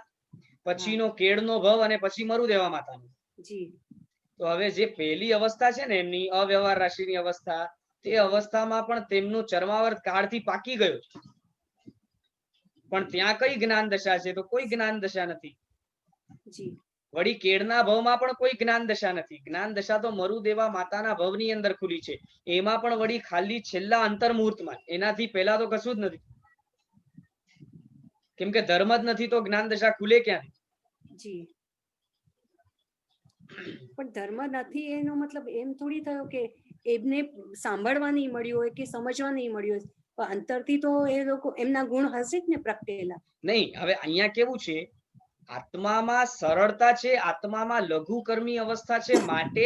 પછીનો કેળનો ભવ અને પછી મરુદેવા માતાનો. જી. તો હવે જે પહેલી અવસ્થા છે ને એમની અવ્યવહાર રાશિની અવસ્થા, તે અવસ્થામાં પણ તેમનું ચર્માવર્ત કાળથી પાકી ગયો છે. પણ ત્યાં કઈ જ્ઞાન દશા છે? તો કોઈ જ્ઞાન દશા નથી. જી. વળી કેળના ભવમાં પણ કોઈ જ્ઞાન દશા નથી. જ્ઞાન દશા તો મરુદેવા માતાના ભવની અંદર ખુલી છે. એમાં પણ વળી ખાલી છેલ્લા અંતર મુહૂર્તમાં, એનાથી પહેલા તો કશું જ નથી. કેમ કે ધર્મ જ નથી તો જ્ઞાન દશા ખુલે ક્યાંથી? જી. પણ ધર્મ નથી એનો મતલબ એમ થોડી થયો કે એમને સાંભળવા નહીં મળ્યું હોય કે સમજવા નહીં મળ્યું હોય, પણ અંતરથી તો એ લોકો એમના ગુણ હશે જ ને પ્રગટેલા. નહીં, હવે અહીંયા કેવું છે, આત્મામાં સરળતા છે, આત્મામાં લઘુકર્મી અવસ્થા છે, માટે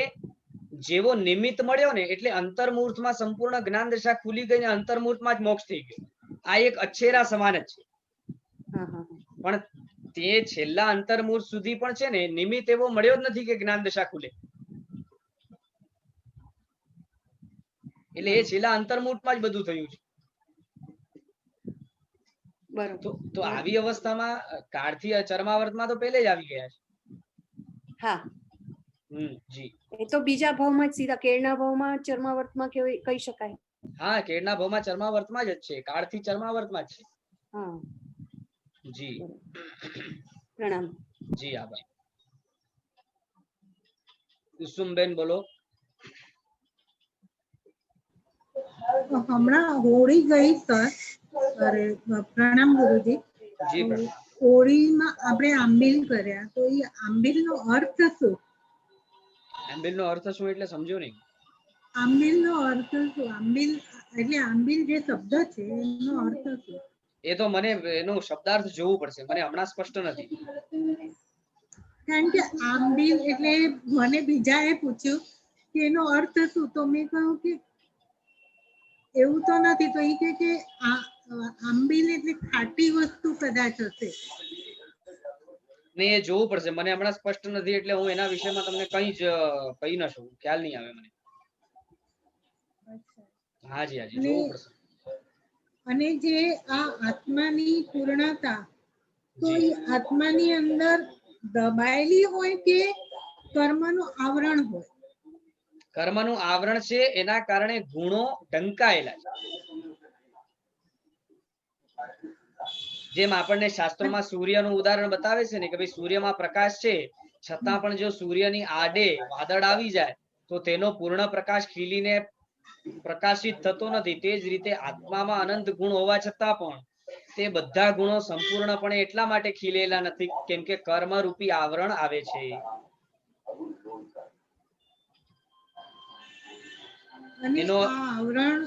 જેવો નિમિત્ત મળ્યો ને એટલે અંતર્મુહૂર્તમાં સંપૂર્ણ જ્ઞાન દશા ખુલી ગઈ ને અંતર્મુહૂર્તમાં જ મોક્ષ થઈ ગયો. આ એક અચ્છેરા સમાન જ છે. પણ તે છેલ્લા અંતર્મુહૂર્ત સુધી પણ છે ને નિમિત્ત એવો મળ્યો જ નથી કે જ્ઞાન દશા ખુલે. એટલે એ છેલ્લા અંતર્મુહૂર્તમાં જ બધું થયું છે. તો આવી અવસ્થામાં કાળથી ચર્માવર્તમાં તો પહેલે જ આવી ગયા છે. હા. જી. એ તો બીજા ભાવમાં જ સીધા કેળના ભાવમાં ચર્માવર્તમાં કહી શકાય. હા, કેળના ભાવમાં ચર્માવર્તમાં જ છે. કાળથી ચર્માવર્તમાં જ છે. હા. જી. પ્રણામ. જી આભાર. કુસુમબેન બોલો. હમણાં હોળી ગઈ સર. અરે પ્રણામ ગુરુજી. જી પ્રણામ. હોળીમાં આપણે આંબીલ કર્યા, તો એ આંબીલનો અર્થ શું? આંબીલનો અર્થ શું એટલે સમજો નહીં. આંબીલનો અર્થ શું? આંબીલ એટલે આંબીલ જે શબ્દ છે એનો અર્થ શું? એ તો મને એનો શબ્દાર્થ જોવું પડશે, મને હમણાં સ્પષ્ટ નથી. કારણ કે આંબીલ એટલે મને બીજાએ પૂછ્યું કે એનો અર્થ શું, તો મેં કહ્યું કે એવું તો નથી. તો એ કે આંબીલ એટલે ખાટી વસ્તુ કદાચ હશે. ને એ જોવું પડશે, મને હમણાં સ્પષ્ટ નથી એટલે હું એના વિષયમાં તમને કઈ જ કહી ન શકું, ખ્યાલ નહીં આવે મને. હાજી હાજી જોવું પડશે. અને જે આ આત્માની પૂર્ણતા, તો એ આત્માની અંદર દબાયેલી હોય કે કર્મનું આવરણ હોય? કર્મનું આવરણ છે, એના કારણે ગુણો ઢંકાયેલા છે. જેમ આપણને શાસ્ત્રોમાં સૂર્યનું ઉદાહરણ બતાવે છે ને કે ભાઈ સૂર્યમાં પ્રકાશ છે, છતાં પણ જો સૂર્યની આડે વાદળ આવી જાય તો તેનો પૂર્ણ પ્રકાશ ખીલીને પ્રકાશિત થતો નથી. તે જ રીતે આત્મામાં અનંત ગુણ હોવા છતાં પણ તે બધા ગુણો સંપૂર્ણપણે એટલા માટે ખીલેલા નથી કેમ કે કર્મરૂપી આવરણ આવે છે. અને આ આવરણ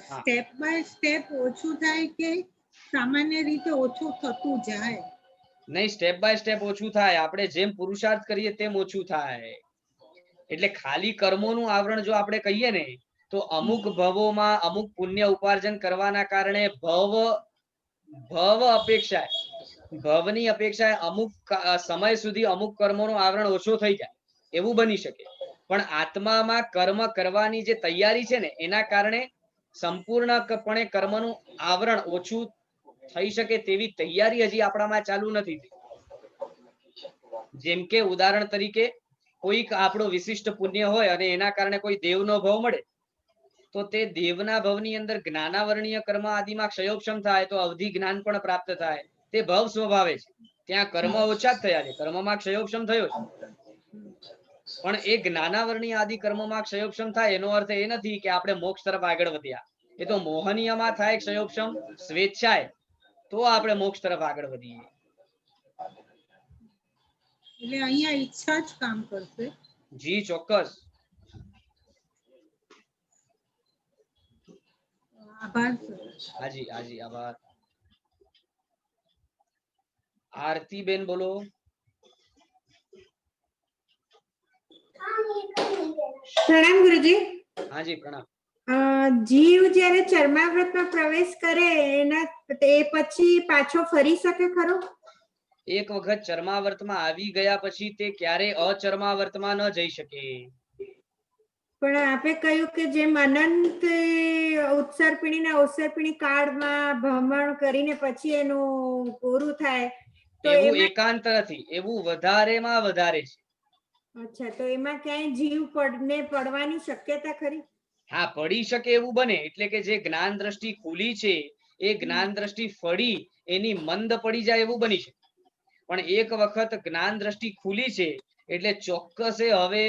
સ્ટેપ બાય સ્ટેપ ઓછું થાય કે સામાન્ય રીતે ઓછું થતું જાય? નહીં, સ્ટેપ બાય સ્ટેપ ઓછું થાય. આપણે જેમ પુરુષાર્થ કરીએ તેમ ઓછું થાય. એટલે ખાલી કર્મોનું આવરણ જો આપણે કહીએ ને તો અમુક ભવોમાં અમુક પુણ્ય ઉપાર્જન કરવાના કારણે ભવની અપેક્ષાએ અમુક સમય સુધી અમુક કર્મોનું આવરણ ઓછો થઈ જાય, એવું બની શકે. પણ આત્મામાં કર્મ કરવાની જે તૈયારી છે ને એના કારણે સંપૂર્ણપણે કર્મનું આવરણ ઓછું થઈ શકે તેવી તૈયારી હજી આપણામાં ચાલુ નથી. જેમ કે ઉદાહરણ તરીકે કોઈક આપણો વિશિષ્ટ પુણ્ય હોય અને એના કારણે કોઈ દેવનો ભવ મળે, તો તે દેવના ભવની અંદર જ્ઞાનાવરણીય કર્મ આદિમાં ક્ષયોક્ષમ થાય તો અવધિ જ્ઞાન પણ પ્રાપ્ત થાય. તે ભવ સ્વભાવે છે. ત્યાં કર્મ ઓછા જ થયા છે, કર્મમાં ક્ષયોક્ષમ થયો છે. પણ એ જ્ઞાનાવરણીય આદિ કર્મમાં ક્ષયોક્ષમ થાય એનો અર્થ એ નથી કે આપણે મોક્ષ તરફ આગળ વધ્યા. એ તો મોહનીયમાં થાય ક્ષયોક્ષમ સ્વેચ્છાએ, તો આપણે મોક્ષ તરફ આગળ વધીએ. એટલે અહીંયા ઈચ્છા જ કામ કરશે? જી ચોક્કસ. આભાર સર. હાજી હાજી આભાર. આરતી બેન બોલો. પ્રણામ ગુરુજી. હાજી પ્રણામ. જીવ જ્યારે ચર્માવ્રતમાં પ્રવેશ કરે એના એ પછી પાછો ફરી શકે ખરો? એક વખત ચર્માવર્તમાં આવી ગયા પછી તે ક્યારે અચર્માવર્તમાં ન જઈ શકે. પણ આપે કહ્યું કે જેમ અનંત ઉત્સર્પિણીના અવસર્પિણી કાળમાં ભ્રમણ કરીને પછી એનું પૂરું થાય તો એવું એકાંત નથી, એવું વધારેમાં વધારે છે. અચ્છા, તો એમાં ક્યાંય જીવ પડવાની શક્યતા ખરી? હા, પડી શકે એવું બને. એટલે કે જે જ્ઞાન દ્રષ્ટિ ખુલી છે એ જ્ઞાન દ્રષ્ટિ ફળી એની મંદ પડી જાય એવું બની શકે. પણ એક વખત જ્ઞાન દ્રષ્ટિ ખુલી છે એટલે ચોક્કસ હવે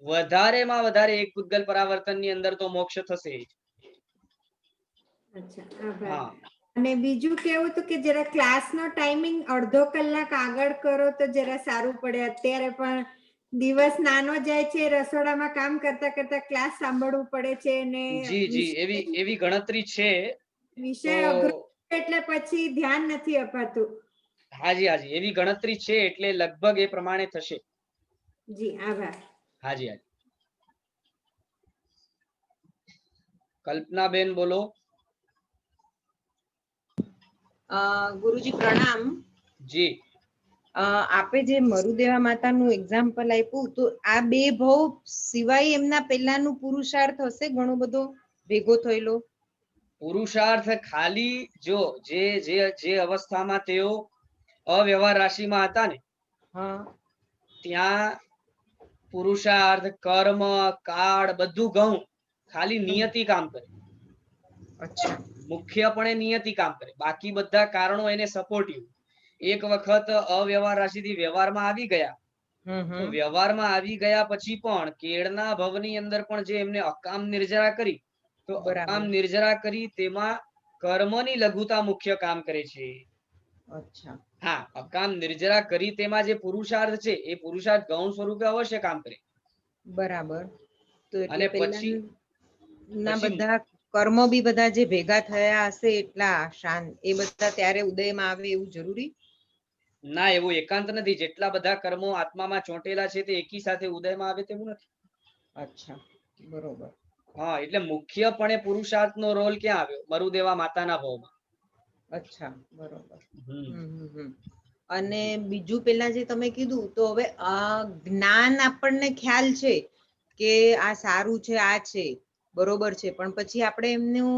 વધારેમાં વધારે એક પૂતગલ પરાવર્તનની અંદર તો મોક્ષ થશે. અચ્છા, આભાર. અને બીજું કેવું હતું કે જરા ક્લાસનો ટાઈમિંગ અડધો કલાક આગળ કરો તો જરા સારું પડે. અત્યારે પણ દિવસ નાનો જાય છે, રસોડામાં કામ કરતા કરતા ક્લાસ સાંભળવું પડે છે ને જી જી એવી ગણતરી છે. વિષય અઘરો એટલે પછી ધ્યાન નથી અપાતું. હાજી હાજી એવી ગણતરી છે એટલે લગભગ એ પ્રમાણે થશે. જી આભાર. હાજી હાજી. કલ્પના બેન બોલો. ગુરુજી પ્રણામ. જી. આપે જે મરુદેવા માતાનું એક્ઝામ્પલ આપ્યું તો આ બે ભાવ સિવાય એમના પહેલાનું પુરુષાર્થ હશે ઘણો બધો ભેગો થયેલો? પુરુષાર્થ ખાલી જો જે અવસ્થામાં તેઓ અવ્યવહાર રાશિમાં હતા ને ત્યાં પુરુષાર્થ કર્મ કાળ બધું ઘઉં ખાલી નિયતિ કામ કરે. અચ્છા. મુખ્યપણે નિયતિ કામ કરે, બાકી બધા કારણો એને સપોર્ટિવ. એક વખત અવ્યવહાર રાશિથી વ્યવહારમાં આવી ગયા તો વ્યવહારમાં આવી ગયા પછી પણ કેળના ભવની અંદર પણ જે એમને અકામ નિર્જરા કરી તો અકામ નિર્જરા કરી તેમાં કર્મની લઘુતા મુખ્ય કામ કરે છે. અચ્છા. હા, અકામ નિર્જરા કરી તેમાં જે પુરુષાર્થ છે એ પુરુષાર્થ ગૌણ સ્વરૂપે અવશ્ય કામ કરે. બરાબર. તો અને પછી ના બધા કર્મો બી બધા જે ભેગા થયા હશે એટલા શાંત એ બધા ત્યારે ઉદયમાં આવે એવું જરૂરી? ના, એવું એકાંત નથી. જેટલા બધા કર્મો આત્મામાં ચોંટેલા છે તે એકી સાથે ઉદયમાં આવે તેવું નથી. અચ્છા, બરોબર. હા, એટલે મુખ્યપણે પુરુષાર્થનો રોલ ક્યાં આવ્યો? મરુદેવા માતાના ભાવમાં. અચ્છા, બરોબર. અને બીજું પેલા જે તમે કીધું તો હવે જ્ઞાન આપણને ખ્યાલ છે કે આ સારું છે, આ છે, બરોબર છે, પણ પછી આપણે એમનું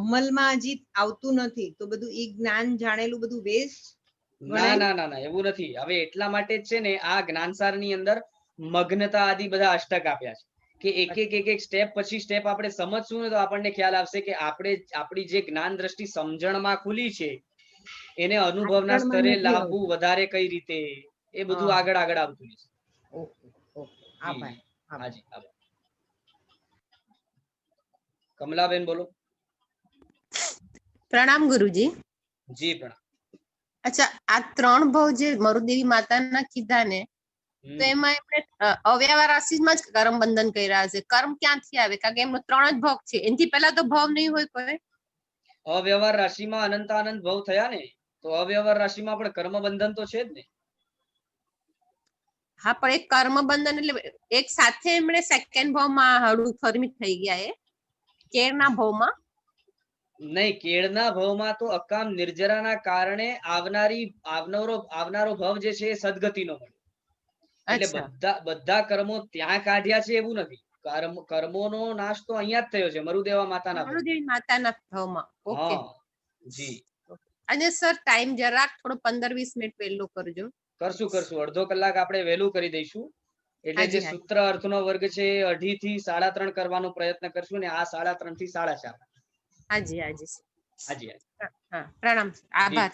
અમલમાં હજી આવતું નથી તો બધું એ જ્ઞાન જાણેલું બધું વેસ્ટ? ના ના ના ના, એવું નથી. હવે એટલા માટે જ છે ને આ જ્ઞાનસારની અંદર મગ્નતા આદિ બધા અષ્ટક આપ્યા છે કે એક સ્ટેપ પછી સ્ટેપ આપણે સમજશું ને તો આપણને ખ્યાલ આવશે કે આપણી જે જ્ઞાન દ્રષ્ટિ સમજણમાં ખુલી છે એને અનુભવના સ્તરે લાવવું વધારે કઈ રીતે એ બધું આગળ આવતું રહેશે. ઓકે ઓકે, આભાર. હાજી આભાર. કમલાબેન બોલો. પ્રણામ ગુરુજી. જી પ્રણામ. અચ્છા, આ ત્રણ ભાવ જે મરુદેવી માતાના કીધા ને તો એમાં એમણે અવ્યવહાર રાશિમાં જ કર્મ બંધન કર્યા હશે. કર્મ ક્યાંથી આવે? કારણ કે એમનો 3 જ ભાવ છે, એનાથી પહેલા તો ભાવ નહીં હોય કોઈ. અવ્યવહાર રાશિમાં અનંત ભાવ થયા ને તો અવ્યવહાર રાશિમાં પણ કર્મ બંધન તો છે જ ને. હા, પણ એક કર્મ બંધન એટલે એક સાથે એમણે સેકન્ડ ભાવમાં હળવું ફરમિત થઈ ગયા એ કેળના ભાવમાં? નહીં, કેળના ભાવમાં તો અકામ નિર્જરાના કારણે આવનારો ભાવ જે છે એ સદગતિનો મળે. એટલે બધા કર્મો ત્યાં કાઢ્યા છે એવું નથી. કર્મોનો નાશ તો અહીંયા જ થયો છે મરુદેવા માતાના ભાવમાં. ઓકે જી. અને સર ટાઈમ જરાક થોડો 15-20 મિનિટ વહેલો કરજો. કરશું. અડધો કલાક આપણે વહેલું કરી દઈશું. એટલે જે સૂત્ર અર્થનો વર્ગ છે એ 2:30 થી 3:30 કરવાનો પ્રયત્ન કરશું ને આ 3:30 થી 4:30. હાજી. હા, પ્રણામ. આભાર.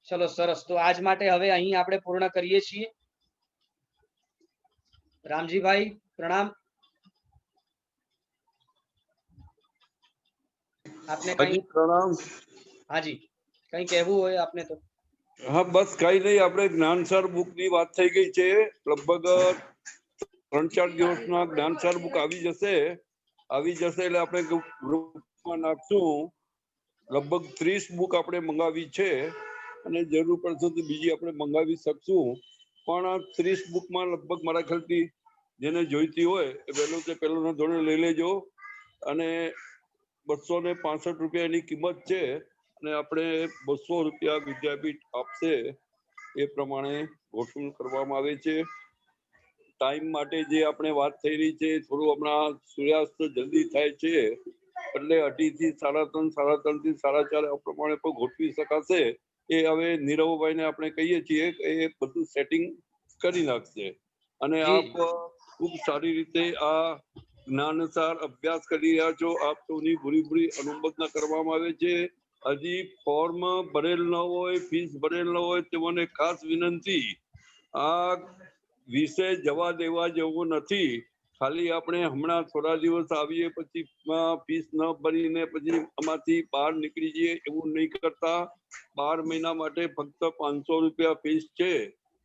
ચલો, સરસ. તો આજ માટે હવે અહીં આપણે પૂર્ણ કરીએ છીએ. રામજીભાઈ પ્રણામ. આપને કઈ પ્રણામ. હાજી, કઈ કહેવું હોય આપને તો? હા, બસ કઈ નહીં. આપણે જ્ઞાનસાર બુક ની વાત થઈ ગઈ છે. લગભગ 3-4 દિવસમાં જ્ઞાનસાર બુક આવી જશે આવી જશે એટલે આપણે ગ્રુપમાં નાખશું. લગભગ 30 બુક આપણે મંગાવી છે અને જરૂર પડશે તો બીજી આપણે મંગાવી શકશું. પણ આ 30 બુકમાં લગભગ મારા ખ્યાલથી જેને જોઈતી હોય એ પહેલું તે પહેલું ધોરણ લઈ લેજો. અને 265 રૂપિયા એની કિંમત છે અને આપણે 200 રૂપિયા વિદ્યાપીઠ આપશે એ પ્રમાણે ગોઠવણ કરવામાં આવે છે. ટાઈમ માટે જે આપણે વાત થઈ રહી છે થોડું હમણાં સૂર્યાસ્ત જલ્દી થાય છે એટલે 2:30 થી 3:30, 3:30 થી 4:30 આ પ્રમાણે પણ ગોઠવી શકાશે. એ હવે નીરવભાઈને આપણે કહીએ છીએ કે એ બધું સેટિંગ કરી નાખશે. અને આપ ખૂબ સારી રીતે આ જ્ઞાનસાર અભ્યાસ કરી રહ્યા છો. આપ સૌની પૂરી અનુમોદના કરવામાં આવે છે. હજી ફોર્મ ભરેલ ન હોય, ફીસ ભરેલ ન હોય તેઓને ખાસ વિનંતી, આ વિષય જવા દેવા જેવો નથી. ખાલી આપણે હમણાં થોડા દિવસ આવીએ પછી ફીસ ન ભરીને પછી આમાંથી બહાર નીકળી જઈએ એવું નહીં કરતા. 12 મહિના માટે ફક્ત 500 રૂપિયા ફીસ છે.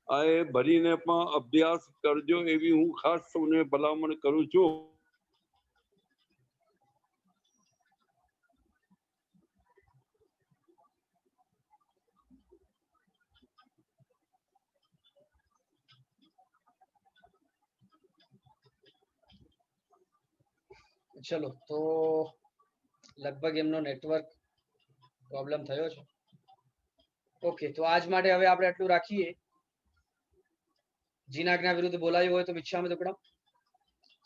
આ એ ભરીને પણ અભ્યાસ કરજો એવી હું ખાસ સૌને ભલામણ કરું છું. ચલો તો લગભગ એમનો નેટવર્ક પ્રોબ્લેમ થયો છે. ઓકે, તો આજ માટે હવે આપણે આટલું રાખીએ. જીના આજ્ઞા વિરુદ્ધ બોલાયું હોય તો વિક્ષામિ દુક્કડમ.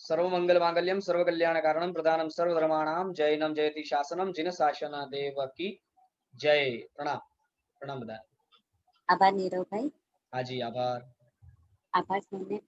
સર્વમંગલ માંગલ્યમ સર્વ કલ્યાણ કારણમ પ્રધાનમ સર્વ ધર્માણામ જૈનમ જયતિ શાસનમ જીન શાસન દેવ કી જય. પ્રણામ. પ્રણામ બધા. આભાર નીરવભાઈ. હાજી આભાર. આભાર સૌને.